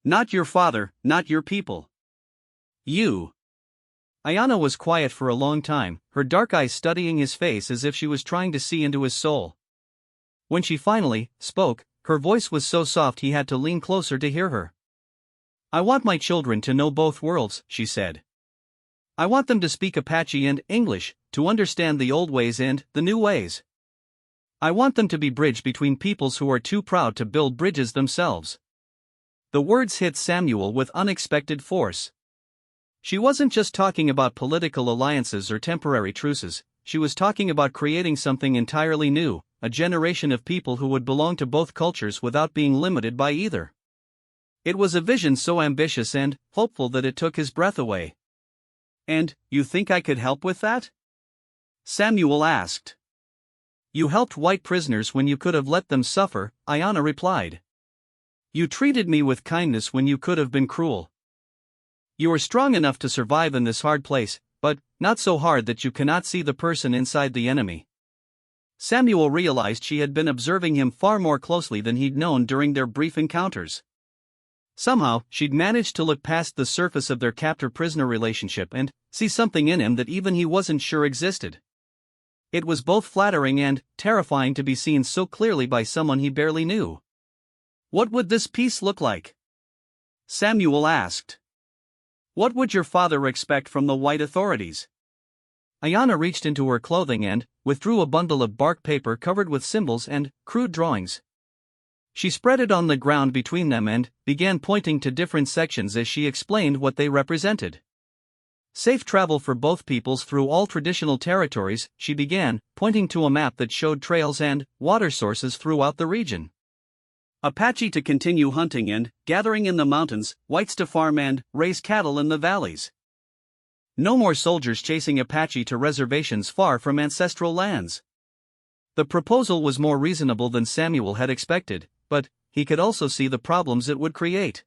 "Not your father, not your people. You." Ayanna was quiet for a long time, her dark eyes studying his face as if she was trying to see into his soul. When she finally spoke, her voice was so soft he had to lean closer to hear her. "I want my children to know both worlds," she said. I want them to speak Apache and English, to understand the old ways and the new ways. I want them to be bridge between peoples who are too proud to build bridges themselves." The words hit Samuel with unexpected force. She wasn't just talking about political alliances or temporary truces, she was talking about creating something entirely new, a generation of people who would belong to both cultures without being limited by either. It was a vision so ambitious and hopeful that it took his breath away. "And you think I could help with that?" Samuel asked. "You helped white prisoners when you could have let them suffer," Ayanna replied. "You treated me with kindness when you could have been cruel. You are strong enough to survive in this hard place, but not so hard that you cannot see the person inside the enemy." Samuel realized she had been observing him far more closely than he'd known during their brief encounters. Somehow, she'd managed to look past the surface of their captor-prisoner relationship and see something in him that even he wasn't sure existed. It was both flattering and terrifying to be seen so clearly by someone he barely knew. "What would this peace look like?" Samuel asked. "What would your father expect from the white authorities?" Ayanna reached into her clothing and withdrew a bundle of bark paper covered with symbols and crude drawings. She spread it on the ground between them and began pointing to different sections as she explained what they represented. "Safe travel for both peoples through all traditional territories," she began, pointing to a map that showed trails and water sources throughout the region. "Apache to continue hunting and gathering in the mountains, whites to farm and raise cattle in the valleys. No more soldiers chasing Apache to reservations far from ancestral lands." The proposal was more reasonable than Samuel had expected, but he could also see the problems it would create.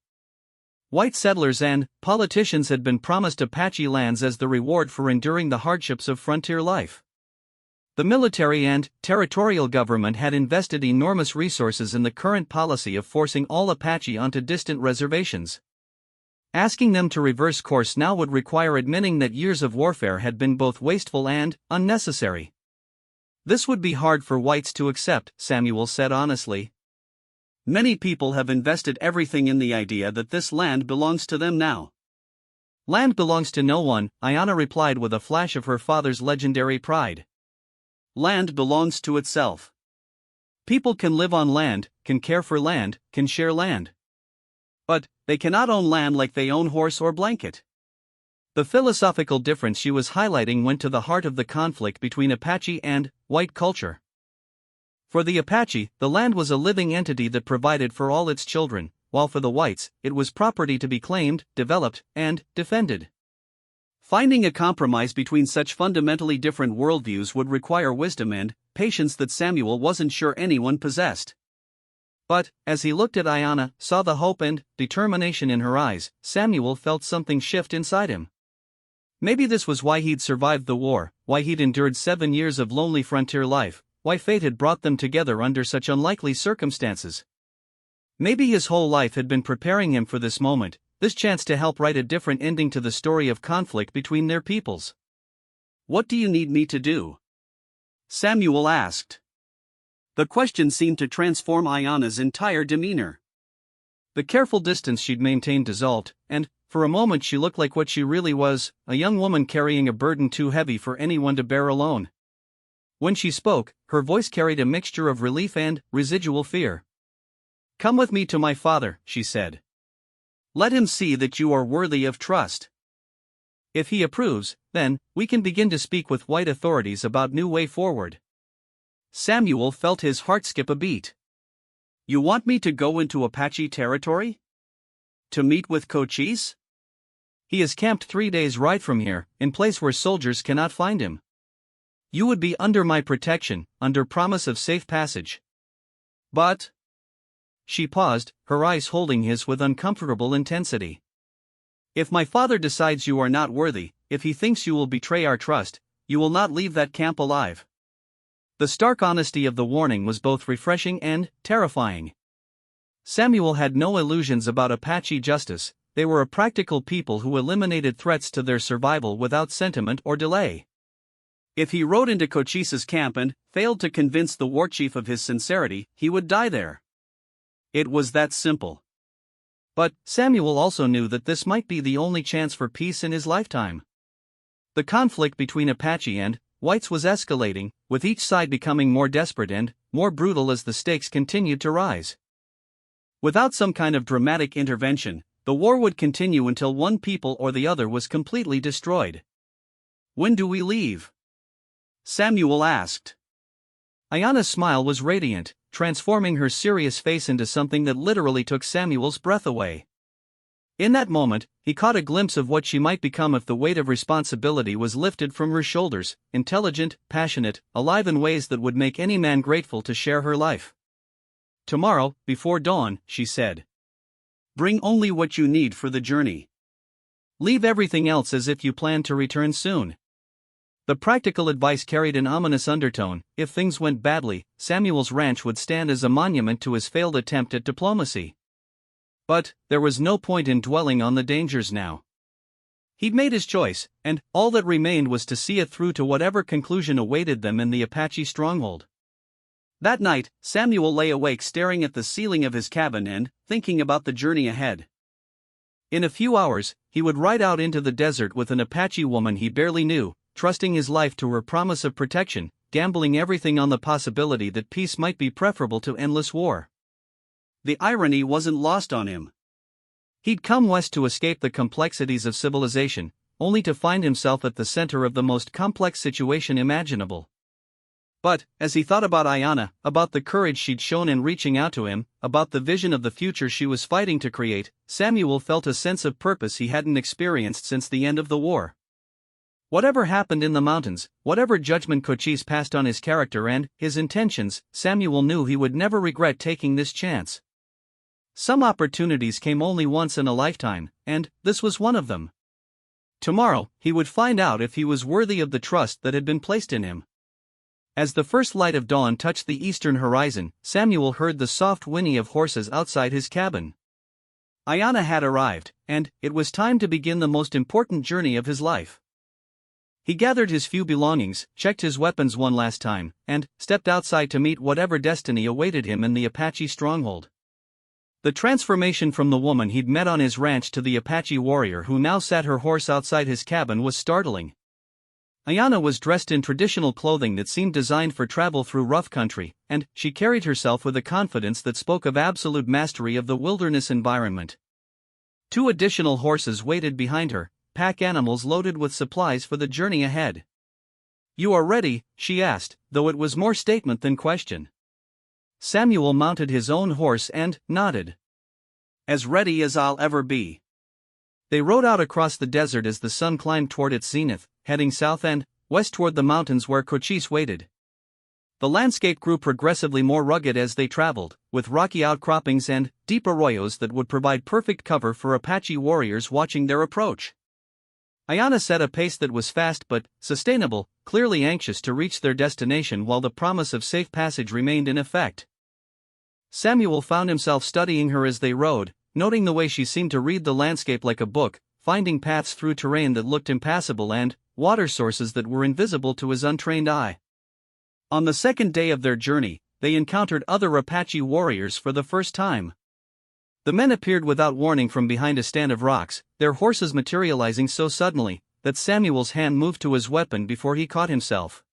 White settlers and politicians had been promised Apache lands as the reward for enduring the hardships of frontier life. The military and territorial government had invested enormous resources in the current policy of forcing all Apache onto distant reservations. Asking them to reverse course now would require admitting that years of warfare had been both wasteful and unnecessary. "This would be hard for whites to accept," Samuel said honestly. "Many people have invested everything in the idea that this land belongs to them now." "Land belongs to no one," Ayanna replied with a flash of her father's legendary pride. "Land belongs to itself. People can live on land, can care for land, can share land. But they cannot own land like they own horse or blanket." The philosophical difference she was highlighting went to the heart of the conflict between Apache and white culture. For the Apache, the land was a living entity that provided for all its children, while for the whites, it was property to be claimed, developed, and defended. Finding a compromise between such fundamentally different worldviews would require wisdom and patience that Samuel wasn't sure anyone possessed. But, as he looked at Ayanna, saw the hope and determination in her eyes, Samuel felt something shift inside him. Maybe this was why he'd survived the war, why he'd endured 7 years of lonely frontier life, why fate had brought them together under such unlikely circumstances. Maybe his whole life had been preparing him for this moment, this chance to help write a different ending to the story of conflict between their peoples. "What do you need me to do?" Samuel asked. The question seemed to transform Ayanna's entire demeanor. The careful distance she'd maintained dissolved, and, for a moment she looked like what she really was, a young woman carrying a burden too heavy for anyone to bear alone. When she spoke, her voice carried a mixture of relief and residual fear. "Come with me to my father," she said. "Let him see that you are worthy of trust. If he approves, then we can begin to speak with white authorities about new way forward." Samuel felt his heart skip a beat. "You want me to go into Apache territory? To meet with Cochise? He is camped 3 days' ride from here, in place where soldiers cannot find him. You would be under my protection, under promise of safe passage. But..." She paused, her eyes holding his with uncomfortable intensity. "If my father decides you are not worthy, if he thinks you will betray our trust, you will not leave that camp alive." The stark honesty of the warning was both refreshing and terrifying. Samuel had no illusions about Apache justice, they were a practical people who eliminated threats to their survival without sentiment or delay. If he rode into Cochise's camp and failed to convince the war chief of his sincerity, he would die there. It was that simple. But Samuel also knew that this might be the only chance for peace in his lifetime. The conflict between Apache and whites was escalating, with each side becoming more desperate and more brutal as the stakes continued to rise. Without some kind of dramatic intervention, the war would continue until one people or the other was completely destroyed. "When do we leave?" Samuel asked. Ayana's smile was radiant, transforming her serious face into something that literally took Samuel's breath away. In that moment, he caught a glimpse of what she might become if the weight of responsibility was lifted from her shoulders: intelligent, passionate, alive in ways that would make any man grateful to share her life. "Tomorrow, before dawn," she said. "Bring only what you need for the journey. Leave everything else as if you plan to return soon." The practical advice carried an ominous undertone. If things went badly, Samuel's ranch would stand as a monument to his failed attempt at diplomacy. But there was no point in dwelling on the dangers now. He'd made his choice, and all that remained was to see it through to whatever conclusion awaited them in the Apache stronghold. That night, Samuel lay awake staring at the ceiling of his cabin and thinking about the journey ahead. In a few hours, he would ride out into the desert with an Apache woman he barely knew, trusting his life to her promise of protection, gambling everything on the possibility that peace might be preferable to endless war. The irony wasn't lost on him. He'd come west to escape the complexities of civilization, only to find himself at the center of the most complex situation imaginable. But, as he thought about Ayana, about the courage she'd shown in reaching out to him, about the vision of the future she was fighting to create, Samuel felt a sense of purpose he hadn't experienced since the end of the war. Whatever happened in the mountains, whatever judgment Cochise passed on his character and his intentions, Samuel knew he would never regret taking this chance. Some opportunities came only once in a lifetime, and this was one of them. Tomorrow, he would find out if he was worthy of the trust that had been placed in him. As the first light of dawn touched the eastern horizon, Samuel heard the soft whinny of horses outside his cabin. Ayana had arrived, and it was time to begin the most important journey of his life. He gathered his few belongings, checked his weapons one last time, and stepped outside to meet whatever destiny awaited him in the Apache stronghold. The transformation from the woman he'd met on his ranch to the Apache warrior who now sat her horse outside his cabin was startling. Ayana was dressed in traditional clothing that seemed designed for travel through rough country, and she carried herself with a confidence that spoke of absolute mastery of the wilderness environment. 2 additional horses waited behind her, pack animals loaded with supplies for the journey ahead. "You are ready?" she asked, though it was more statement than question. Samuel mounted his own horse and nodded. "As ready as I'll ever be." They rode out across the desert as the sun climbed toward its zenith, heading south and west toward the mountains where Cochise waited. The landscape grew progressively more rugged as they traveled, with rocky outcroppings and deep arroyos that would provide perfect cover for Apache warriors watching their approach. Ayana set a pace that was fast but sustainable, clearly anxious to reach their destination while the promise of safe passage remained in effect. Samuel found himself studying her as they rode, noting the way she seemed to read the landscape like a book, finding paths through terrain that looked impassable and water sources that were invisible to his untrained eye. On the second day of their journey, they encountered other Apache warriors for the first time. The men appeared without warning from behind a stand of rocks, their horses materializing so suddenly that Samuel's hand moved to his weapon before he caught himself.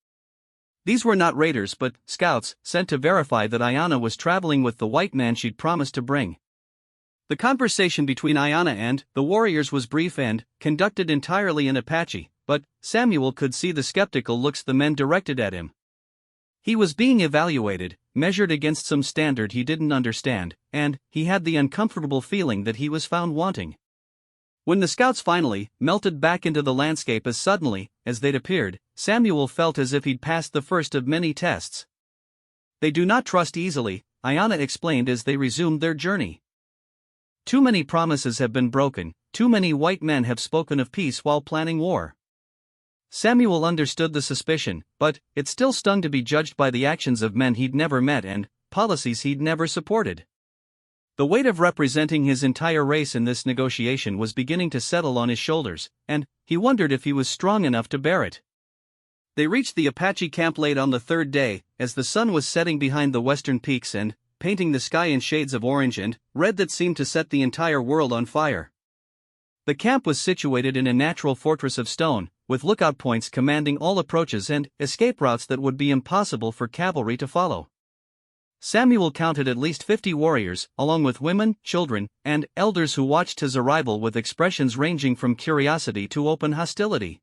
These were not raiders but scouts, sent to verify that Ayana was traveling with the white man she'd promised to bring. The conversation between Ayana and the warriors was brief and conducted entirely in Apache, but Samuel could see the skeptical looks the men directed at him. He was being evaluated, measured against some standard he didn't understand, and he had the uncomfortable feeling that he was found wanting. When the scouts finally melted back into the landscape as suddenly as they'd appeared, Samuel felt as if he'd passed the first of many tests. "They do not trust easily," Ayana explained as they resumed their journey. "Too many promises have been broken, too many white men have spoken of peace while planning war." Samuel understood the suspicion, but it still stung to be judged by the actions of men he'd never met and policies he'd never supported. The weight of representing his entire race in this negotiation was beginning to settle on his shoulders, and he wondered if he was strong enough to bear it. They reached the Apache camp late on the third day, as the sun was setting behind the western peaks and painting the sky in shades of orange and red that seemed to set the entire world on fire. The camp was situated in a natural fortress of stone, with lookout points commanding all approaches and escape routes that would be impossible for cavalry to follow. Samuel counted at least 50 warriors, along with women, children, and elders who watched his arrival with expressions ranging from curiosity to open hostility.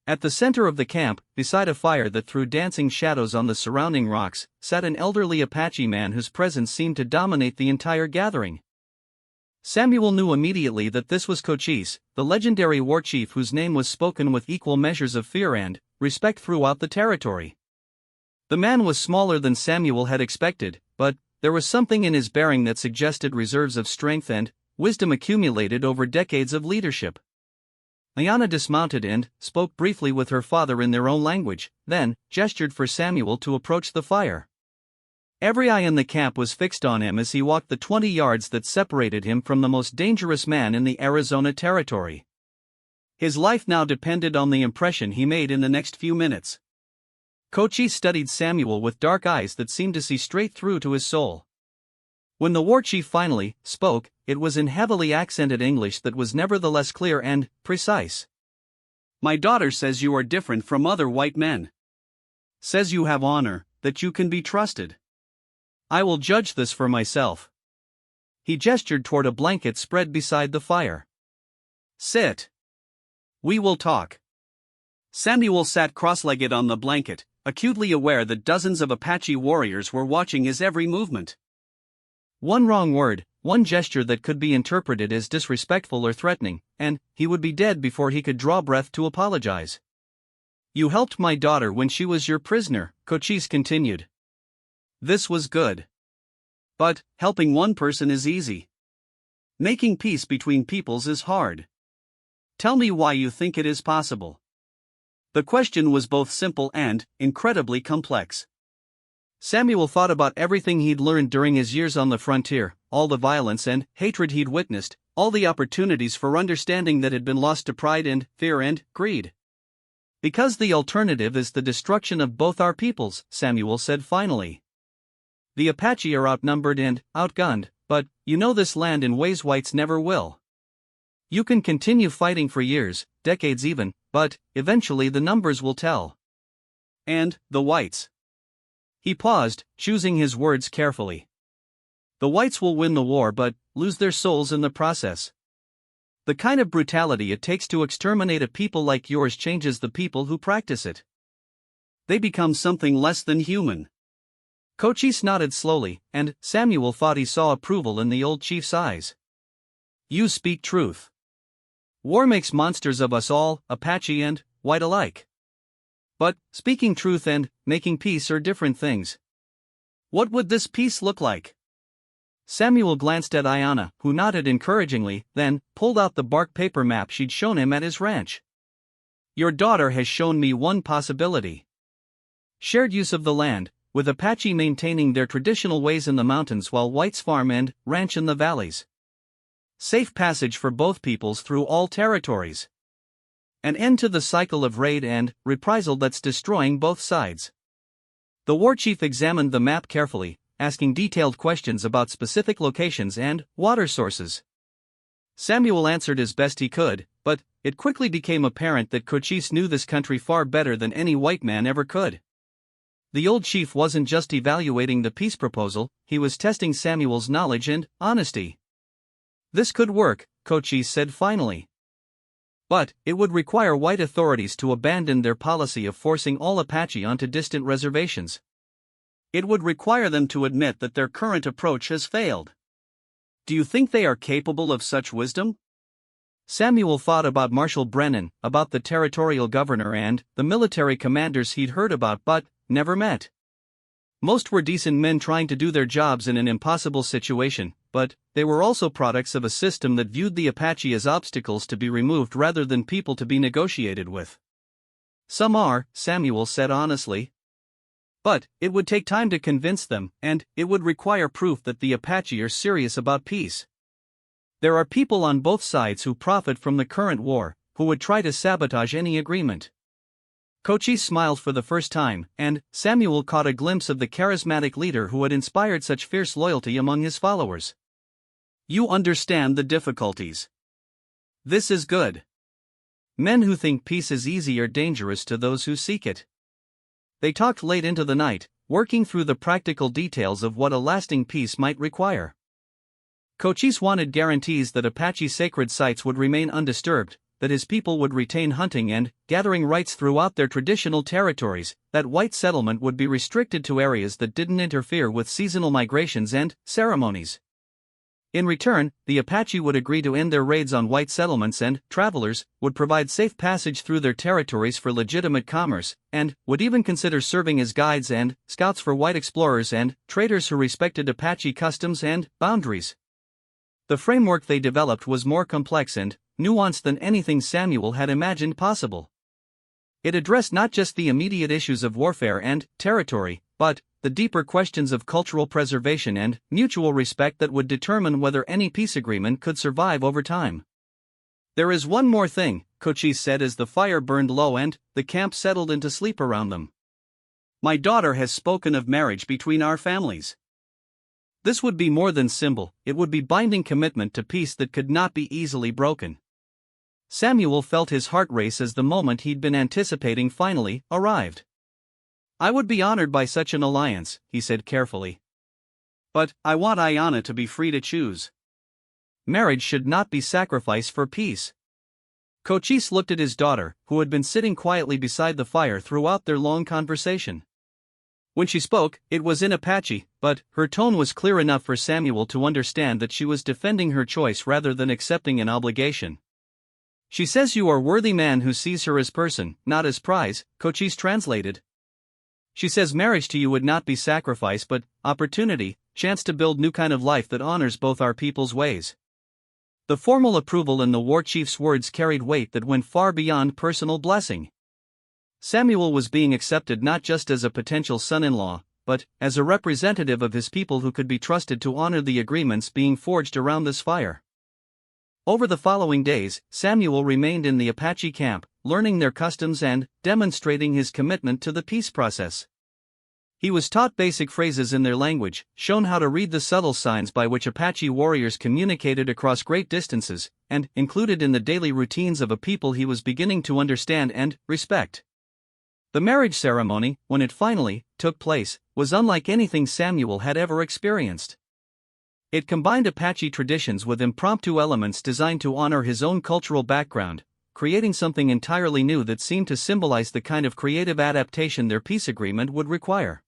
At the center of the camp, beside a fire that threw dancing shadows on the surrounding rocks, sat an elderly Apache man whose presence seemed to dominate the entire gathering. Samuel knew immediately that this was Cochise, the legendary war chief whose name was spoken with equal measures of fear and respect throughout the territory. The man was smaller than Samuel had expected, but there was something in his bearing that suggested reserves of strength and wisdom accumulated over decades of leadership. Ayana dismounted and spoke briefly with her father in their own language, then gestured for Samuel to approach the fire. Every eye in the camp was fixed on him as he walked the 20 yards that separated him from the most dangerous man in the Arizona Territory. His life now depended on the impression he made in the next few minutes. Cochise studied Samuel with dark eyes that seemed to see straight through to his soul. When the war chief finally spoke, it was in heavily accented English that was nevertheless clear and precise. "My daughter says you are different from other white men. Says you have honor, that you can be trusted. I will judge this for myself." He gestured toward a blanket spread beside the fire. "Sit. We will talk." Samuel sat cross-legged on the blanket, acutely aware that dozens of Apache warriors were watching his every movement. One wrong word, one gesture that could be interpreted as disrespectful or threatening, and he would be dead before he could draw breath to apologize. "You helped my daughter when she was your prisoner," Cochise continued. "This was good. But helping one person is easy. Making peace between peoples is hard. Tell me why you think it is possible." The question was both simple and incredibly complex. Samuel thought about everything he'd learned during his years on the frontier, all the violence and hatred he'd witnessed, all the opportunities for understanding that had been lost to pride and fear and greed. "Because the alternative is the destruction of both our peoples," Samuel said finally. "The Apache are outnumbered and outgunned, but you know this land in ways whites never will. You can continue fighting for years, decades even, but eventually the numbers will tell. And the whites." He paused, choosing his words carefully. "The whites will win the war but lose their souls in the process. The kind of brutality it takes to exterminate a people like yours changes the people who practice it. They become something less than human." Cochise nodded slowly, and Samuel thought he saw approval in the old chief's eyes. "You speak truth. War makes monsters of us all, Apache and white alike. But speaking truth and making peace are different things. What would this peace look like?" Samuel glanced at Ayana, who nodded encouragingly, then pulled out the bark paper map she'd shown him at his ranch. "Your daughter has shown me one possibility. Shared use of the land, with Apache maintaining their traditional ways in the mountains while whites farm and ranch in the valleys. Safe passage for both peoples through all territories. An end to the cycle of raid and reprisal that's destroying both sides." The war chief examined the map carefully, asking detailed questions about specific locations and water sources. Samuel answered as best he could, but it quickly became apparent that Cochise knew this country far better than any white man ever could. The old chief wasn't just evaluating the peace proposal, he was testing Samuel's knowledge and honesty. "This could work," Cochise said finally. "But it would require white authorities to abandon their policy of forcing all Apache onto distant reservations. It would require them to admit that their current approach has failed. Do you think they are capable of such wisdom?" Samuel thought about Marshal Brennan, about the territorial governor and the military commanders he'd heard about but never met. Most were decent men trying to do their jobs in an impossible situation, but they were also products of a system that viewed the Apache as obstacles to be removed rather than people to be negotiated with. "Some are," Samuel said honestly. "But it would take time to convince them, and it would require proof that the Apache are serious about peace. There are people on both sides who profit from the current war, who would try to sabotage any agreement." Cochise smiled for the first time, and Samuel caught a glimpse of the charismatic leader who had inspired such fierce loyalty among his followers. "You understand the difficulties. This is good. Men who think peace is easy are dangerous to those who seek it. They talked late into the night, working through the practical details of what a lasting peace might require. Cochise wanted guarantees that Apache sacred sites would remain undisturbed, that his people would retain hunting and gathering rights throughout their traditional territories, that white settlement would be restricted to areas that didn't interfere with seasonal migrations and ceremonies. In return, the Apache would agree to end their raids on white settlements and travelers would provide safe passage through their territories for legitimate commerce, and would even consider serving as guides and scouts for white explorers and traders who respected Apache customs and boundaries. The framework they developed was more complex and nuanced than anything Samuel had imagined possible. It addressed not just the immediate issues of warfare and territory, but the deeper questions of cultural preservation and mutual respect that would determine whether any peace agreement could survive over time. "There is one more thing," Cochise said as the fire burned low and the camp settled into sleep around them. "My daughter has spoken of marriage between our families. This would be more than symbol, it would be binding commitment to peace that could not be easily broken." Samuel felt his heart race as the moment he'd been anticipating finally arrived. "I would be honored by such an alliance," he said carefully. "But I want Ayanna to be free to choose. Marriage should not be sacrificed for peace." Cochise looked at his daughter, who had been sitting quietly beside the fire throughout their long conversation. When she spoke, it was in Apache, but her tone was clear enough for Samuel to understand that she was defending her choice rather than accepting an obligation. "She says you are a worthy man who sees her as person, not as prize," Cochise translated. "She says marriage to you would not be sacrifice but opportunity, chance to build new kind of life that honors both our people's ways." The formal approval in the war chief's words carried weight that went far beyond personal blessing. Samuel was being accepted not just as a potential son-in-law, but as a representative of his people who could be trusted to honor the agreements being forged around this fire. Over the following days, Samuel remained in the Apache camp, learning their customs and demonstrating his commitment to the peace process. He was taught basic phrases in their language, shown how to read the subtle signs by which Apache warriors communicated across great distances, and included in the daily routines of a people he was beginning to understand and respect. The marriage ceremony, when it finally took place, was unlike anything Samuel had ever experienced. It combined Apache traditions with impromptu elements designed to honor his own cultural background, creating something entirely new that seemed to symbolize the kind of creative adaptation their peace agreement would require.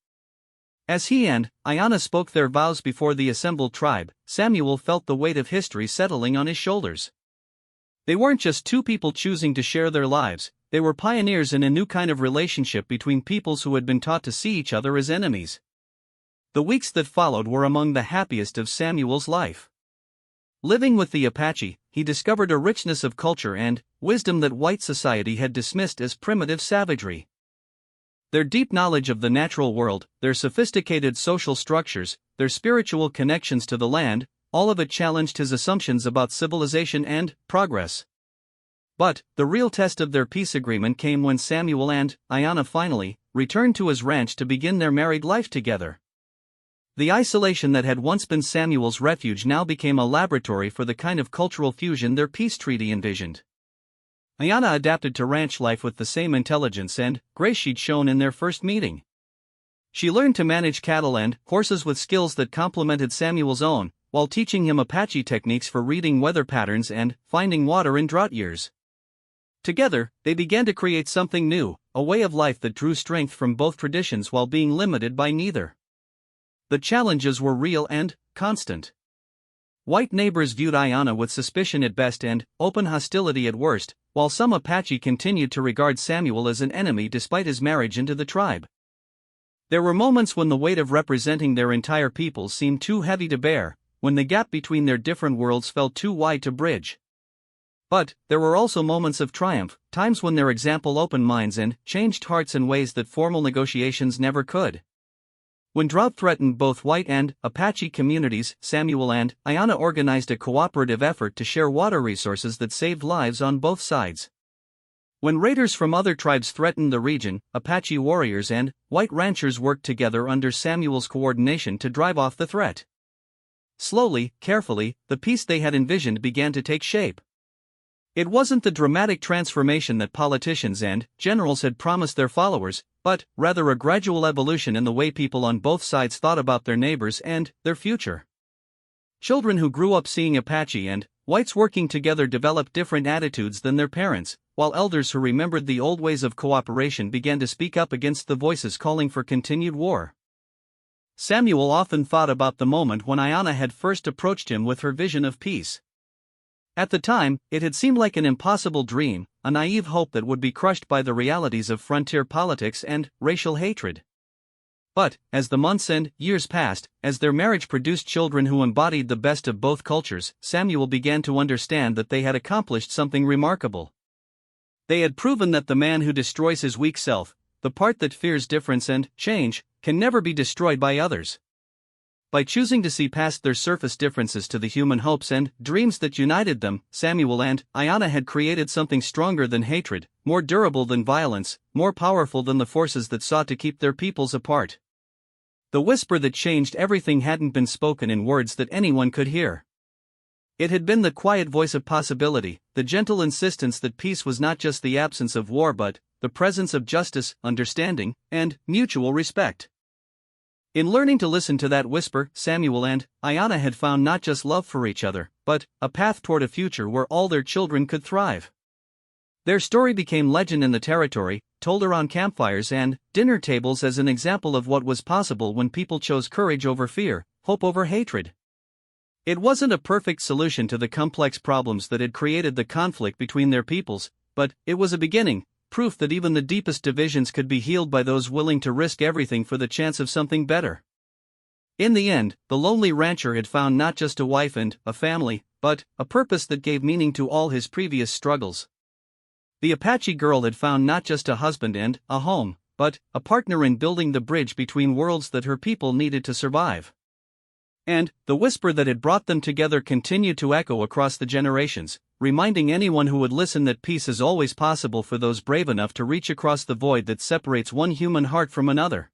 As he and Ayanna spoke their vows before the assembled tribe, Samuel felt the weight of history settling on his shoulders. They weren't just two people choosing to share their lives, they were pioneers in a new kind of relationship between peoples who had been taught to see each other as enemies. The weeks that followed were among the happiest of Samuel's life. Living with the Apache, he discovered a richness of culture and wisdom that white society had dismissed as primitive savagery. Their deep knowledge of the natural world, their sophisticated social structures, their spiritual connections to the land, all of it challenged his assumptions about civilization and progress. But the real test of their peace agreement came when Samuel and Ayanna finally returned to his ranch to begin their married life together. The isolation that had once been Samuel's refuge now became a laboratory for the kind of cultural fusion their peace treaty envisioned. Ayanna adapted to ranch life with the same intelligence and grace she'd shown in their first meeting. She learned to manage cattle and horses with skills that complemented Samuel's own, while teaching him Apache techniques for reading weather patterns and finding water in drought years. Together, they began to create something new, a way of life that drew strength from both traditions while being limited by neither. The challenges were real and constant. White neighbors viewed Ayanna with suspicion at best and open hostility at worst, while some Apache continued to regard Samuel as an enemy despite his marriage into the tribe. There were moments when the weight of representing their entire people seemed too heavy to bear, when the gap between their different worlds felt too wide to bridge. But there were also moments of triumph, times when their example opened minds and changed hearts in ways that formal negotiations never could. When drought threatened both white and Apache communities, Samuel and Ayanna organized a cooperative effort to share water resources that saved lives on both sides. When raiders from other tribes threatened the region, Apache warriors and white ranchers worked together under Samuel's coordination to drive off the threat. Slowly, carefully, the peace they had envisioned began to take shape. It wasn't the dramatic transformation that politicians and generals had promised their followers, but rather a gradual evolution in the way people on both sides thought about their neighbors and their future. Children who grew up seeing Apache and whites working together developed different attitudes than their parents, while elders who remembered the old ways of cooperation began to speak up against the voices calling for continued war. Samuel often thought about the moment when Ayanna had first approached him with her vision of peace. At the time, it had seemed like an impossible dream, a naive hope that would be crushed by the realities of frontier politics and racial hatred. But, as the months and years passed, as their marriage produced children who embodied the best of both cultures, Samuel began to understand that they had accomplished something remarkable. They had proven that the man who destroys his weak self, the part that fears difference and change, can never be destroyed by others. By choosing to see past their surface differences to the human hopes and dreams that united them, Samuel and Ayanna had created something stronger than hatred, more durable than violence, more powerful than the forces that sought to keep their peoples apart. The whisper that changed everything hadn't been spoken in words that anyone could hear. It had been the quiet voice of possibility, the gentle insistence that peace was not just the absence of war but the presence of justice, understanding, and mutual respect. In learning to listen to that whisper, Samuel and Ayanna had found not just love for each other, but a path toward a future where all their children could thrive. Their story became legend in the territory, told around campfires and dinner tables as an example of what was possible when people chose courage over fear, hope over hatred. It wasn't a perfect solution to the complex problems that had created the conflict between their peoples, but it was a beginning, proof that even the deepest divisions could be healed by those willing to risk everything for the chance of something better. In the end, the lonely rancher had found not just a wife and a family, but a purpose that gave meaning to all his previous struggles. The Apache girl had found not just a husband and a home, but a partner in building the bridge between worlds that her people needed to survive. And the whisper that had brought them together continued to echo across the generations, reminding anyone who would listen that peace is always possible for those brave enough to reach across the void that separates one human heart from another.